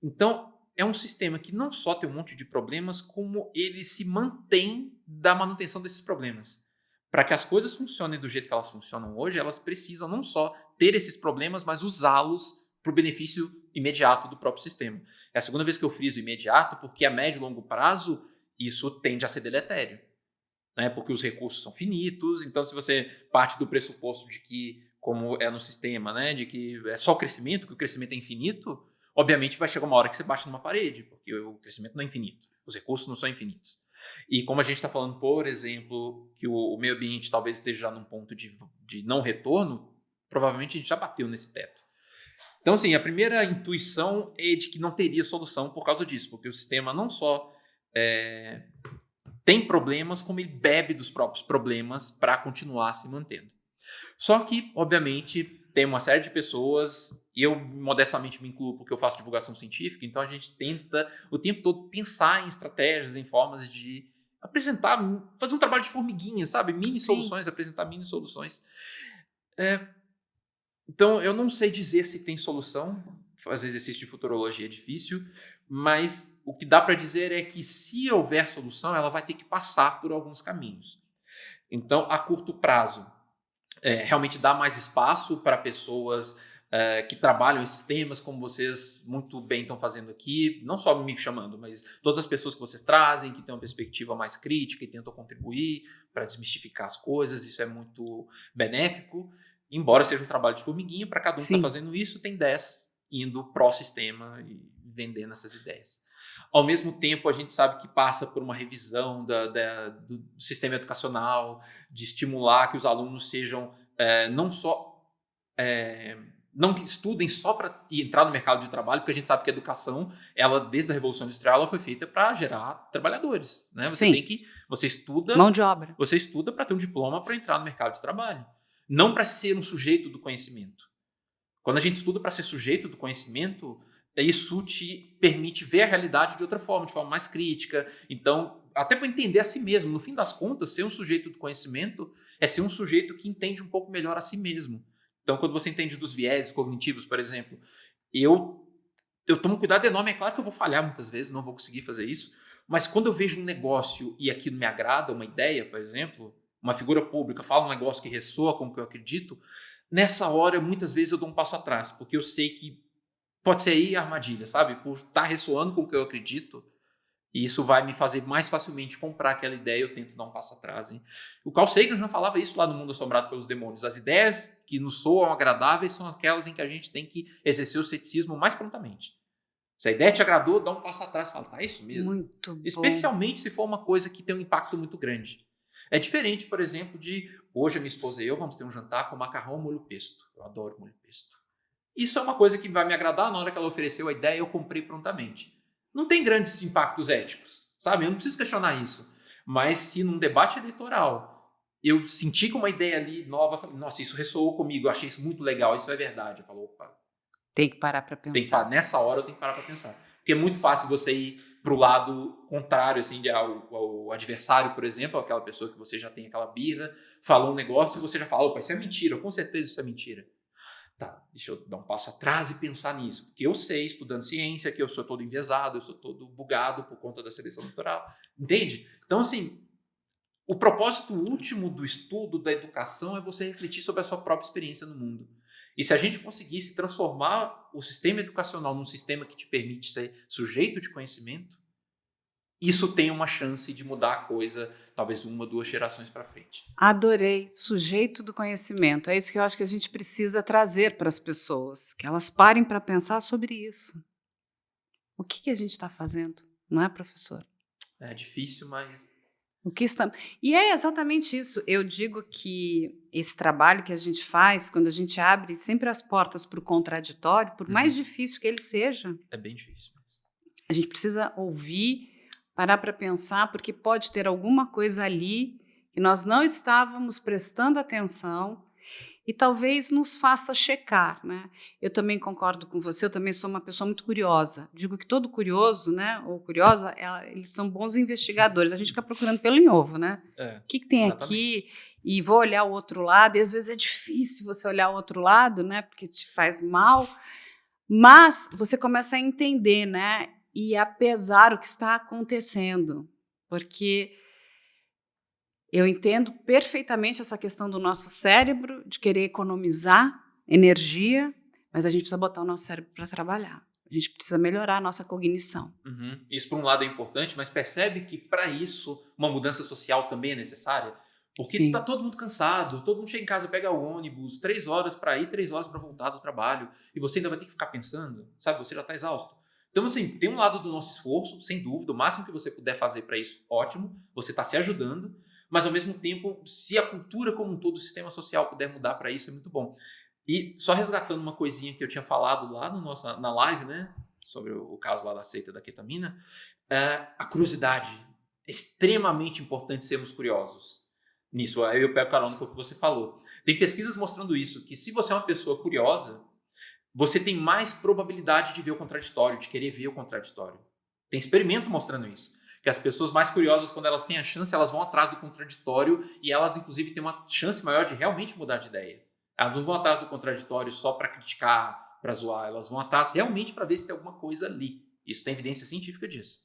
Então, é um sistema que não só tem um monte de problemas, como ele se mantém da manutenção desses problemas. Para que as coisas funcionem do jeito que elas funcionam hoje, elas precisam não só ter esses problemas, mas usá-los para o benefício imediato do próprio sistema. É a segunda vez que eu friso imediato, porque a médio e longo prazo isso tende a ser deletério, né? Porque os recursos são finitos, então se você parte do pressuposto de que, como é no sistema, né, de que é só crescimento, que o crescimento é infinito, obviamente vai chegar uma hora que você bate numa parede, porque o crescimento não é infinito, os recursos não são infinitos. E como a gente está falando, por exemplo, que o meio ambiente talvez esteja já num ponto de não retorno, provavelmente a gente já bateu nesse teto. Então, assim, a primeira intuição é de que não teria solução por causa disso, porque o sistema não só tem problemas, como ele bebe dos próprios problemas para continuar se mantendo. Só que, obviamente, tem uma série de pessoas, e eu modestamente me incluo porque eu faço divulgação científica, então a gente tenta o tempo todo pensar em estratégias, em formas de apresentar, fazer um trabalho de formiguinha, sabe? Mini soluções, apresentar mini soluções. Então, eu não sei dizer se tem solução, fazer exercício de futurologia é difícil, mas o que dá para dizer é que se houver solução, ela vai ter que passar por alguns caminhos. Então, a curto prazo, realmente dá mais espaço para pessoas que trabalham esses temas, como vocês muito bem estão fazendo aqui, não só me chamando, mas todas as pessoas que vocês trazem, que têm uma perspectiva mais crítica e tentam contribuir para desmistificar as coisas, isso é muito benéfico, embora seja um trabalho de formiguinha, para cada um que está fazendo isso, tem 10 indo pró-sistema e vendendo essas ideias. Ao mesmo tempo, a gente sabe que passa por uma revisão do sistema educacional, de estimular que os alunos sejam não só... não que estudem só para entrar no mercado de trabalho, porque a gente sabe que a educação, ela desde a Revolução Industrial, ela foi feita para gerar trabalhadores, né? Você estuda, mão de obra. Você estuda para ter um diploma para entrar no mercado de trabalho, não para ser um sujeito do conhecimento. Quando a gente estuda para ser sujeito do conhecimento, isso te permite ver a realidade de outra forma, de forma mais crítica. Então, até para entender a si mesmo. No fim das contas, ser um sujeito do conhecimento é ser um sujeito que entende um pouco melhor a si mesmo. Então, quando você entende dos viéses cognitivos, por exemplo, eu tomo cuidado enorme. É claro que eu vou falhar muitas vezes, não vou conseguir fazer isso, mas quando eu vejo um negócio e aquilo me agrada, uma ideia, por exemplo, uma figura pública fala um negócio que ressoa com o que eu acredito, nessa hora, muitas vezes eu dou um passo atrás, porque eu sei que pode ser aí a armadilha, sabe? Por estar ressoando com o que eu acredito, e isso vai me fazer mais facilmente comprar aquela ideia, eu tento dar um passo atrás. Hein? O Carl Sagan já falava isso lá no Mundo Assombrado pelos Demônios. As ideias que nos soam agradáveis são aquelas em que a gente tem que exercer o ceticismo mais prontamente. Se a ideia te agradou, dá um passo atrás e fala, tá, é isso mesmo? Muito bom. Especialmente se for uma coisa que tem um impacto muito grande. É diferente, por exemplo, de hoje a minha esposa e eu vamos ter um jantar com macarrão molho pesto. Eu adoro molho pesto. Isso é uma coisa que vai me agradar. Na hora que ela ofereceu a ideia, eu comprei prontamente. Não tem grandes impactos éticos, sabe? Eu não preciso questionar isso. Mas se num debate eleitoral eu senti que uma ideia ali nova, falei, nossa, isso ressoou comigo, eu achei isso muito legal, isso é verdade. Eu falo, opa. Tem que parar para pensar. Nessa hora eu tenho que parar para pensar. Porque é muito fácil você ir para o lado contrário, assim, ao adversário, por exemplo, aquela pessoa que você já tem aquela birra, falou um negócio e você já fala, opa, isso é mentira, com certeza isso é mentira. Tá, deixa eu dar um passo atrás e pensar nisso. Porque eu sei, estudando ciência, que eu sou todo enviesado, eu sou todo bugado por conta da seleção natural. Entende? Então, assim, o propósito último do estudo, da educação, é você refletir sobre a sua própria experiência no mundo. E se a gente conseguisse transformar o sistema educacional num sistema que te permite ser sujeito de conhecimento, isso tem uma chance de mudar a coisa, talvez 1, 2 gerações para frente. Adorei, sujeito do conhecimento. É isso que eu acho que a gente precisa trazer para as pessoas, que elas parem para pensar sobre isso. O que a gente está fazendo, não é, professor? É difícil, mas... E é exatamente isso. Eu digo que esse trabalho que a gente faz, quando a gente abre sempre as portas para o contraditório, por mais difícil que ele seja... É bem difícil. Mas... a gente precisa ouvir, parar para pensar, porque pode ter alguma coisa ali que nós não estávamos prestando atenção e talvez nos faça checar, né? Eu também concordo com você, eu também sou uma pessoa muito curiosa. Digo que todo curioso, né, ou curiosa, eles são bons investigadores. A gente fica procurando pelo em ovo, né? O que tem aqui? E vou olhar o outro lado, e às vezes é difícil você olhar o outro lado, né, porque te faz mal, mas você começa a entender, né? E apesar o que está acontecendo, porque eu entendo perfeitamente essa questão do nosso cérebro, de querer economizar energia, mas a gente precisa botar o nosso cérebro para trabalhar. A gente precisa melhorar a nossa cognição. Isso, por um lado, é importante, mas percebe que, para isso, uma mudança social também é necessária? Porque está todo mundo cansado, todo mundo chega em casa, pega o ônibus, 3 horas para ir, 3 horas para voltar do trabalho, e você ainda vai ter que ficar pensando, sabe? Você já está exausto. Então, assim, tem um lado do nosso esforço, sem dúvida, o máximo que você puder fazer para isso, ótimo, você está se ajudando, mas, ao mesmo tempo, se a cultura como um todo, o sistema social puder mudar para isso, é muito bom. E só resgatando uma coisinha que eu tinha falado lá na live, né, sobre o caso lá da seita da ketamina, a curiosidade. É extremamente importante sermos curiosos. Nisso, aí eu pego carona com o que você falou. Tem pesquisas mostrando isso, que se você é uma pessoa curiosa, você tem mais probabilidade de ver o contraditório, de querer ver o contraditório. Tem experimento mostrando isso. Que as pessoas mais curiosas, quando elas têm a chance, elas vão atrás do contraditório e elas, inclusive, têm uma chance maior de realmente mudar de ideia. Elas não vão atrás do contraditório só para criticar, para zoar. Elas vão atrás realmente para ver se tem alguma coisa ali. Isso tem evidência científica disso.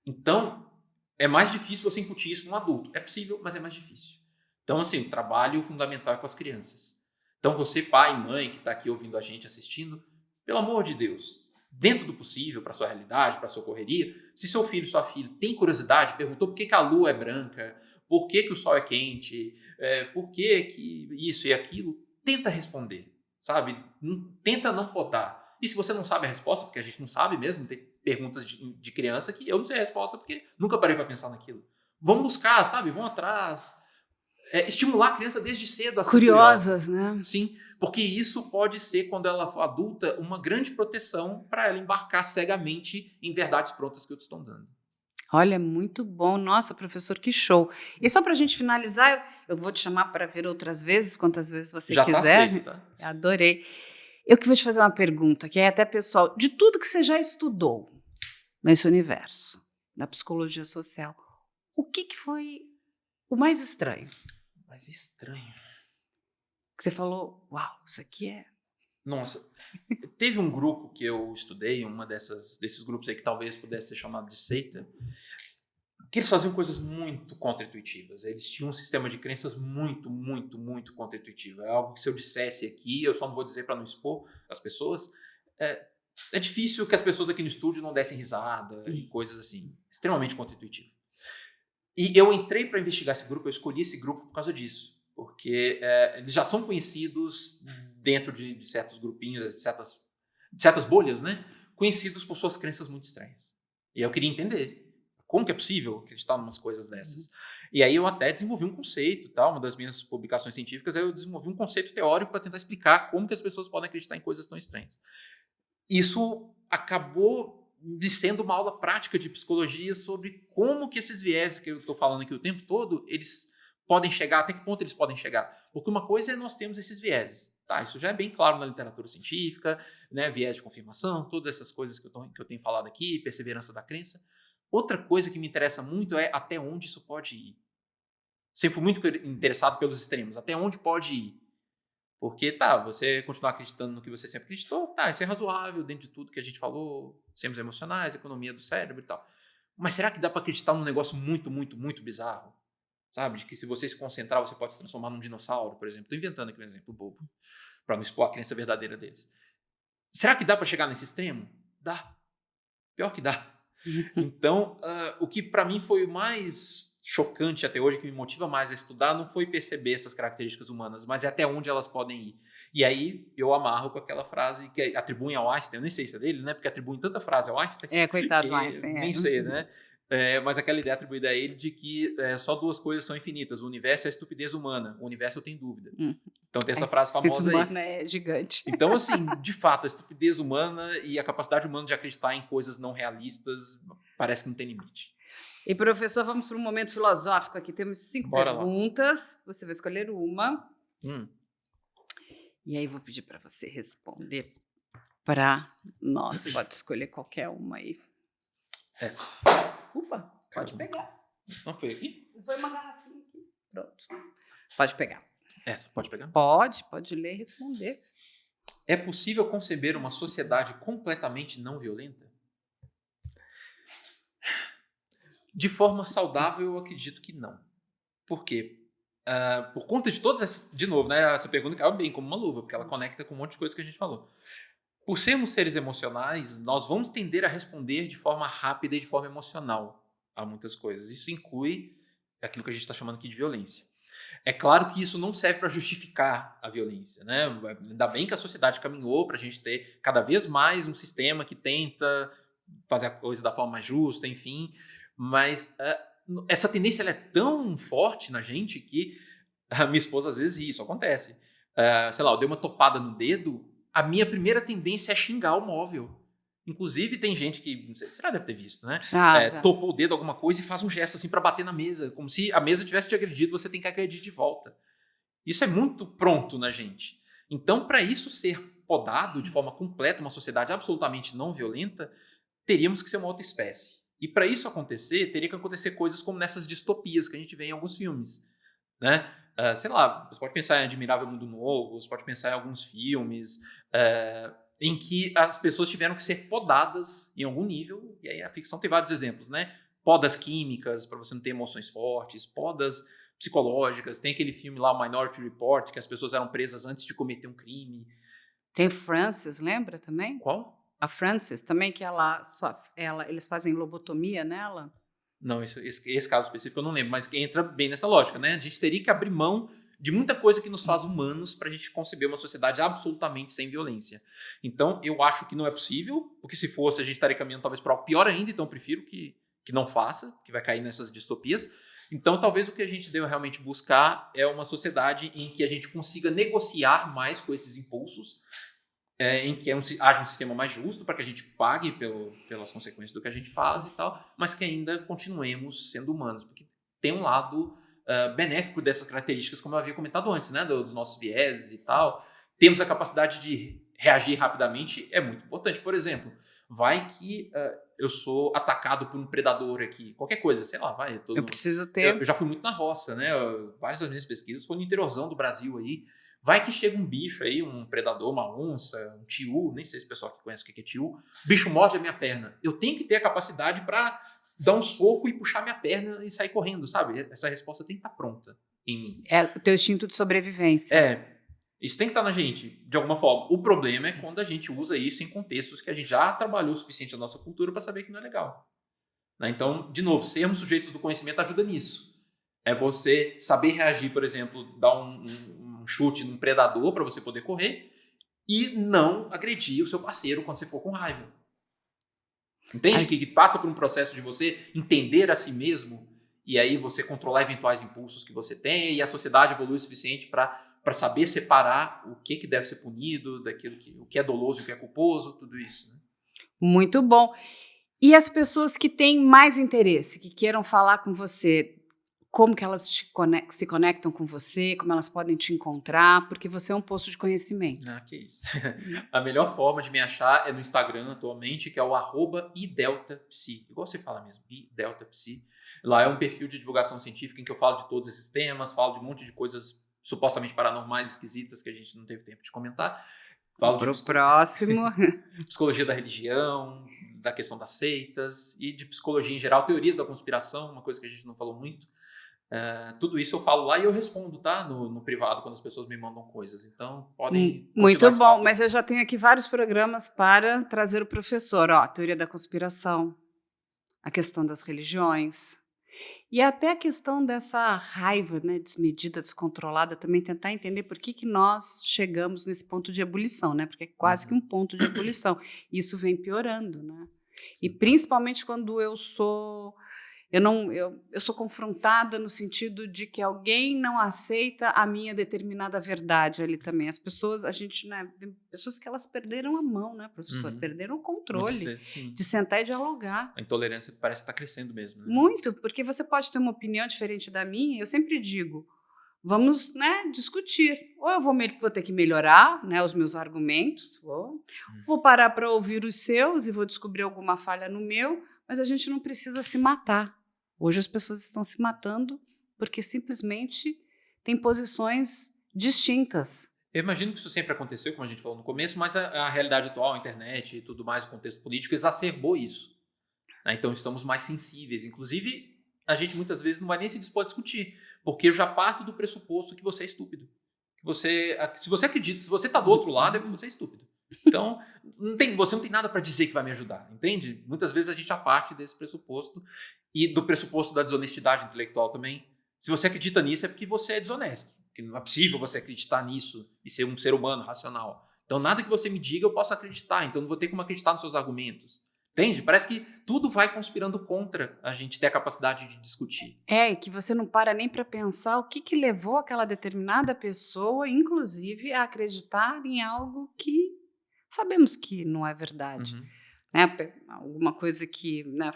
Então, é mais difícil você incutir isso num adulto. É possível, mas é mais difícil. Então, assim, o trabalho fundamental é com as crianças. Então, você, pai e mãe, que está aqui ouvindo a gente, assistindo, pelo amor de Deus, dentro do possível, para sua realidade, para sua correria, se seu filho, sua filha tem curiosidade, perguntou por que a lua é branca, por que o sol é quente, por que isso e aquilo, tenta responder, sabe? Tenta não podar. E se você não sabe a resposta, porque a gente não sabe mesmo, tem perguntas de criança que eu não sei a resposta porque nunca parei para pensar naquilo. Vão buscar, sabe? Vão atrás. Estimular a criança desde cedo a ser Curiosas, curiosa. né? Sim, porque isso pode ser, quando ela for adulta, uma grande proteção para ela embarcar cegamente em verdades prontas que eu te estou dando. Olha, muito bom. Nossa, professor, que show. E só para a gente finalizar, eu vou te chamar para ver outras vezes, quantas vezes você Já quiser. tá aceito, tá? Adorei. Eu que vou te fazer uma pergunta, que é até pessoal, de tudo que você já estudou nesse universo, na psicologia social, o que foi o mais estranho? Mas estranho. Que você falou, uau, isso aqui é... Nossa, teve um grupo que eu estudei, desses grupos aí que talvez pudesse ser chamado de seita, que eles faziam coisas muito contra-intuitivas. Eles tinham um sistema de crenças muito, muito, muito contra-intuitivo. É algo que, se eu dissesse aqui, eu só não vou dizer para não expor as pessoas, é difícil que as pessoas aqui no estúdio não dessem risada e coisas assim, extremamente contra-intuitivo. E eu entrei para investigar esse grupo, eu escolhi esse grupo por causa disso, porque eles já são conhecidos dentro de certos grupinhos, de certas bolhas, né? Conhecidos por suas crenças muito estranhas. E eu queria entender como que é possível acreditar em umas coisas dessas. E aí eu até desenvolvi um conceito, uma das minhas publicações científicas, eu desenvolvi um conceito teórico para tentar explicar como que as pessoas podem acreditar em coisas tão estranhas. Isso acabou de sendo uma aula prática de psicologia sobre como que esses vieses que eu estou falando aqui o tempo todo, eles podem chegar, até que ponto eles podem chegar. Porque uma coisa é nós temos esses vieses. Isso já é bem claro na literatura científica, né? Viés de confirmação, todas essas coisas que eu tenho falado aqui, perseverança da crença. Outra coisa que me interessa muito é até onde isso pode ir. Sempre fui muito interessado pelos extremos. Até onde pode ir? Porque, você continuar acreditando no que você sempre acreditou, isso é razoável dentro de tudo que a gente falou, sistemas emocionais, economia do cérebro e tal. Mas será que dá para acreditar num negócio muito, muito, muito bizarro? Sabe? De que se você se concentrar, você pode se transformar num dinossauro, por exemplo. Estou inventando aqui um exemplo bobo, para não expor a crença verdadeira deles. Será que dá para chegar nesse extremo? Dá. Pior que dá. Então, o que para mim foi o mais chocante até hoje, que me motiva mais a estudar, não foi perceber essas características humanas, mas é até onde elas podem ir. E aí eu amarro com aquela frase que atribuem ao Einstein, eu nem sei se é dele, né? Porque atribuem tanta frase ao Einstein. Coitado que do Einstein. Nem sei, né? Mas aquela ideia atribuída a ele de que só duas coisas são infinitas, o universo e a estupidez humana. O universo eu tenho dúvida. Então tem essa frase famosa aí. A humana é gigante. Então, assim, de fato, a estupidez humana e a capacidade humana de acreditar em coisas não realistas parece que não tem limite. E, professor, vamos para um momento filosófico aqui. Temos 5 perguntas. Lá. Você vai escolher uma. E aí vou pedir para você responder para nós. Pode escolher qualquer uma aí. Essa. Opa, pode pegar. Não foi aqui? Foi uma garrafinha aqui. Pronto. Pode pegar. Essa, pode pegar? Pode ler e responder. É possível conceber uma sociedade completamente não violenta? De forma saudável, eu acredito que não. Por quê? Por conta de todas essas... De novo, né? Essa pergunta caiu bem como uma luva, porque ela conecta com um monte de coisa que a gente falou. Por sermos seres emocionais, nós vamos tender a responder de forma rápida e de forma emocional a muitas coisas. Isso inclui aquilo que a gente está chamando aqui de violência. É claro que isso não serve para justificar a violência, né? Ainda bem que a sociedade caminhou para a gente ter cada vez mais um sistema que tenta fazer a coisa da forma mais justa, enfim. Mas essa tendência ela é tão forte na gente que a minha esposa, às vezes, isso acontece. Sei lá, eu dei uma topada no dedo, a minha primeira tendência é xingar o móvel. Inclusive, tem gente que, não sei, você já deve ter visto, né? Topou o dedo alguma coisa e faz um gesto assim para bater na mesa, como se a mesa tivesse te agredido, você tem que agredir de volta. Isso é muito pronto na gente. Então, para isso ser podado de forma completa, uma sociedade absolutamente não violenta, teríamos que ser uma outra espécie. E para isso acontecer, teria que acontecer coisas como nessas distopias que a gente vê em alguns filmes, né? Sei lá, você pode pensar em Admirável Mundo Novo, você pode pensar em alguns filmes... em que as pessoas tiveram que ser podadas em algum nível, e aí a ficção tem vários exemplos, né? Podas químicas, para você não ter emoções fortes, podas psicológicas. Tem aquele filme lá, o Minority Report, que as pessoas eram presas antes de cometer um crime. Tem Frances, lembra também? Qual? A Frances também, que eles fazem lobotomia nela. Não, esse caso específico eu não lembro, mas entra bem nessa lógica, né? A gente teria que abrir mão de muita coisa que nos faz humanos para a gente conceber uma sociedade absolutamente sem violência. Então, eu acho que não é possível, porque se fosse, a gente estaria caminhando talvez para algo pior ainda, então eu prefiro que não faça, que vai cair nessas distopias. Então, talvez o que a gente deva realmente buscar é uma sociedade em que a gente consiga negociar mais com esses impulsos, em que haja um sistema mais justo para que a gente pague pelas consequências do que a gente faz e tal, mas que ainda continuemos sendo humanos, porque tem um lado benéfico dessas características, como eu havia comentado antes, né, dos nossos vieses e tal. Temos a capacidade de reagir rapidamente, é muito importante. Por exemplo, vai que eu sou atacado por um predador aqui, qualquer coisa, sei lá, vai. Eu preciso ter... Eu já fui muito na roça, né? Várias das minhas pesquisas foram no interiorzão do Brasil aí. Vai que chega um bicho aí, um predador, uma onça, um tiu, nem sei se o pessoal que conhece o que é tiu, o bicho morde a minha perna. Eu tenho que ter a capacidade para dar um soco e puxar minha perna e sair correndo, sabe? Essa resposta tem que estar pronta em mim. É o teu instinto de sobrevivência. Isso tem que estar na gente, de alguma forma. O problema é quando a gente usa isso em contextos que a gente já trabalhou o suficiente na nossa cultura para saber que não é legal. Né? Então, de novo, sermos sujeitos do conhecimento ajuda nisso. É você saber reagir, por exemplo, dar um chute num predador para você poder correr e não agredir o seu parceiro quando você for com raiva. Entende? Que passa por um processo de você entender a si mesmo e aí você controlar eventuais impulsos que você tem e a sociedade evolui o suficiente para saber separar o que deve ser punido daquilo o que é doloso e o que é culposo, tudo isso. Né? Muito bom. E as pessoas que têm mais interesse, que queiram falar com você, como que elas se conectam com você, como elas podem te encontrar, porque você é um poço de conhecimento. Que isso. A melhor forma de me achar é no Instagram atualmente, que é o @ideltapsi. Igual você fala mesmo, ideltapsi. Lá é um perfil de divulgação científica em que eu falo de todos esses temas, falo de um monte de coisas supostamente paranormais, esquisitas, que a gente não teve tempo de comentar. Falo Pro próximo. Psicologia da religião, da questão das seitas e de psicologia em geral, teorias da conspiração, uma coisa que a gente não falou muito. Tudo isso eu falo lá e eu respondo, tá? No privado, quando as pessoas me mandam coisas. Então, podem... Muito bom, mas eu já tenho aqui vários programas para trazer o professor. Ó, a teoria da conspiração, a questão das religiões e até a questão dessa raiva, né, desmedida, descontrolada, também tentar entender por que nós chegamos nesse ponto de ebulição, né? Porque é quase que um ponto de ebulição. Isso vem piorando, né? Sim. E principalmente quando eu sou confrontada no sentido de que alguém não aceita a minha determinada verdade ali também. As pessoas, pessoas que elas perderam a mão, né, professor? Perderam o controle de sentar e dialogar. A intolerância parece estar crescendo mesmo. Né? Muito, porque você pode ter uma opinião diferente da minha. Eu sempre digo, vamos, né, discutir. Ou eu vou ter que melhorar, né, os meus argumentos, vou parar para ouvir os seus e vou descobrir alguma falha no meu, mas a gente não precisa se matar. Hoje as pessoas estão se matando porque simplesmente têm posições distintas. Eu imagino que isso sempre aconteceu, como a gente falou no começo, mas a realidade atual, a internet e tudo mais, o contexto político, exacerbou isso. Né? Então estamos mais sensíveis. Inclusive, a gente muitas vezes não vai nem se dispor a discutir, porque eu já parto do pressuposto que você é estúpido. Se você acredita, se você está do outro lado, é porque você é estúpido. Então, você não tem nada para dizer que vai me ajudar, entende? Muitas vezes a gente já parte desse pressuposto e do pressuposto da desonestidade intelectual também. Se você acredita nisso, é porque você é desonesto. Porque não é possível você acreditar nisso e ser um ser humano racional. Então, nada que você me diga eu posso acreditar. Então, não vou ter como acreditar nos seus argumentos. Entende? Parece que tudo vai conspirando contra a gente ter a capacidade de discutir. E que você não para nem para pensar o que levou aquela determinada pessoa, inclusive, a acreditar em algo que sabemos que não é verdade. Né? Alguma coisa que... Né,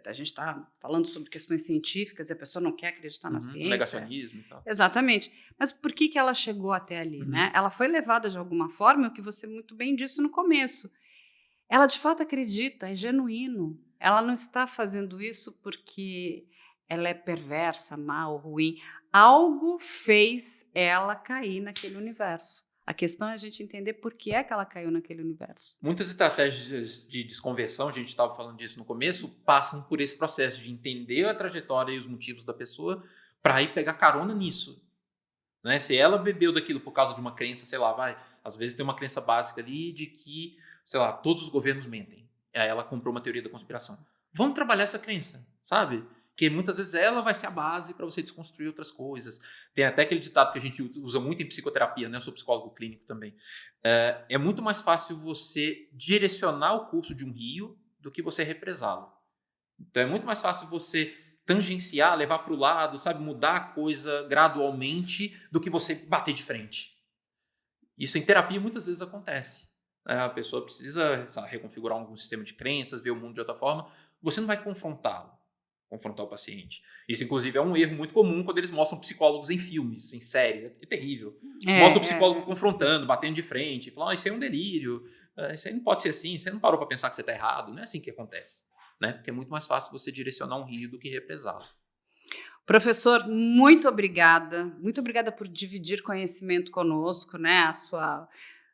a gente está falando sobre questões científicas e a pessoa não quer acreditar na ciência. Negacionismo e tal. Exatamente. Mas por que ela chegou até ali? Né? Ela foi levada de alguma forma, o que você muito bem disse no começo. Ela de fato acredita, é genuíno. Ela não está fazendo isso porque ela é perversa, má ou ruim. Algo fez ela cair naquele universo. A questão é a gente entender por que é que ela caiu naquele universo. Muitas estratégias de desconversão, a gente estava falando disso no começo, passam por esse processo de entender a trajetória e os motivos da pessoa para ir pegar carona nisso. Né? Se ela bebeu daquilo por causa de uma crença, sei lá, às vezes tem uma crença básica ali de que, sei lá, todos os governos mentem. Aí ela comprou uma teoria da conspiração. Vamos trabalhar essa crença, sabe? Que muitas vezes ela vai ser a base para você desconstruir outras coisas. Tem até aquele ditado que a gente usa muito em psicoterapia, né? Eu sou psicólogo clínico também. É muito mais fácil você direcionar o curso de um rio do que você represá-lo. Então é muito mais fácil você tangenciar, levar para o lado, sabe? Mudar a coisa gradualmente do que você bater de frente. Isso em terapia muitas vezes acontece. A pessoa precisa, sei lá, reconfigurar algum sistema de crenças, ver o mundo de outra forma. Você não vai confrontar o paciente. Isso, inclusive, é um erro muito comum quando eles mostram psicólogos em filmes, em séries. É terrível. Mostra o psicólogo confrontando, batendo de frente, falando, isso aí é um delírio, isso aí não pode ser assim, você não parou para pensar que você está errado. Não é assim que acontece. Né? Porque é muito mais fácil você direcionar um rio do que represá-lo. Professor, muito obrigada. Muito obrigada por dividir conhecimento conosco, né?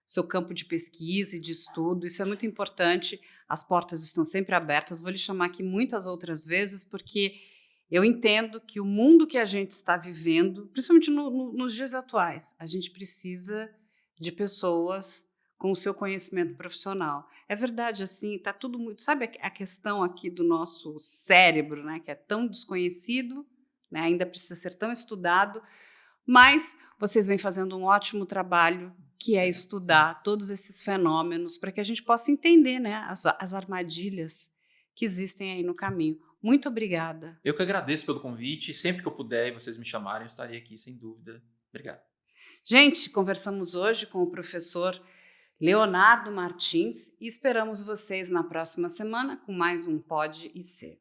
Seu campo de pesquisa e de estudo. Isso é muito importante. As portas estão sempre abertas. Vou lhe chamar aqui muitas outras vezes, porque eu entendo que o mundo que a gente está vivendo, principalmente nos dias atuais, a gente precisa de pessoas com o seu conhecimento profissional. É verdade, assim, está tudo muito... Sabe a questão aqui do nosso cérebro, né, que é tão desconhecido, né, ainda precisa ser tão estudado, mas vocês vêm fazendo um ótimo trabalho, que é estudar todos esses fenômenos para que a gente possa entender, né, as armadilhas que existem aí no caminho. Muito obrigada. Eu que agradeço pelo convite. Sempre que eu puder e vocês me chamarem, eu estarei aqui, sem dúvida. Obrigado. Gente, conversamos hoje com o professor Leonardo Martins e esperamos vocês na próxima semana com mais um Pod IC.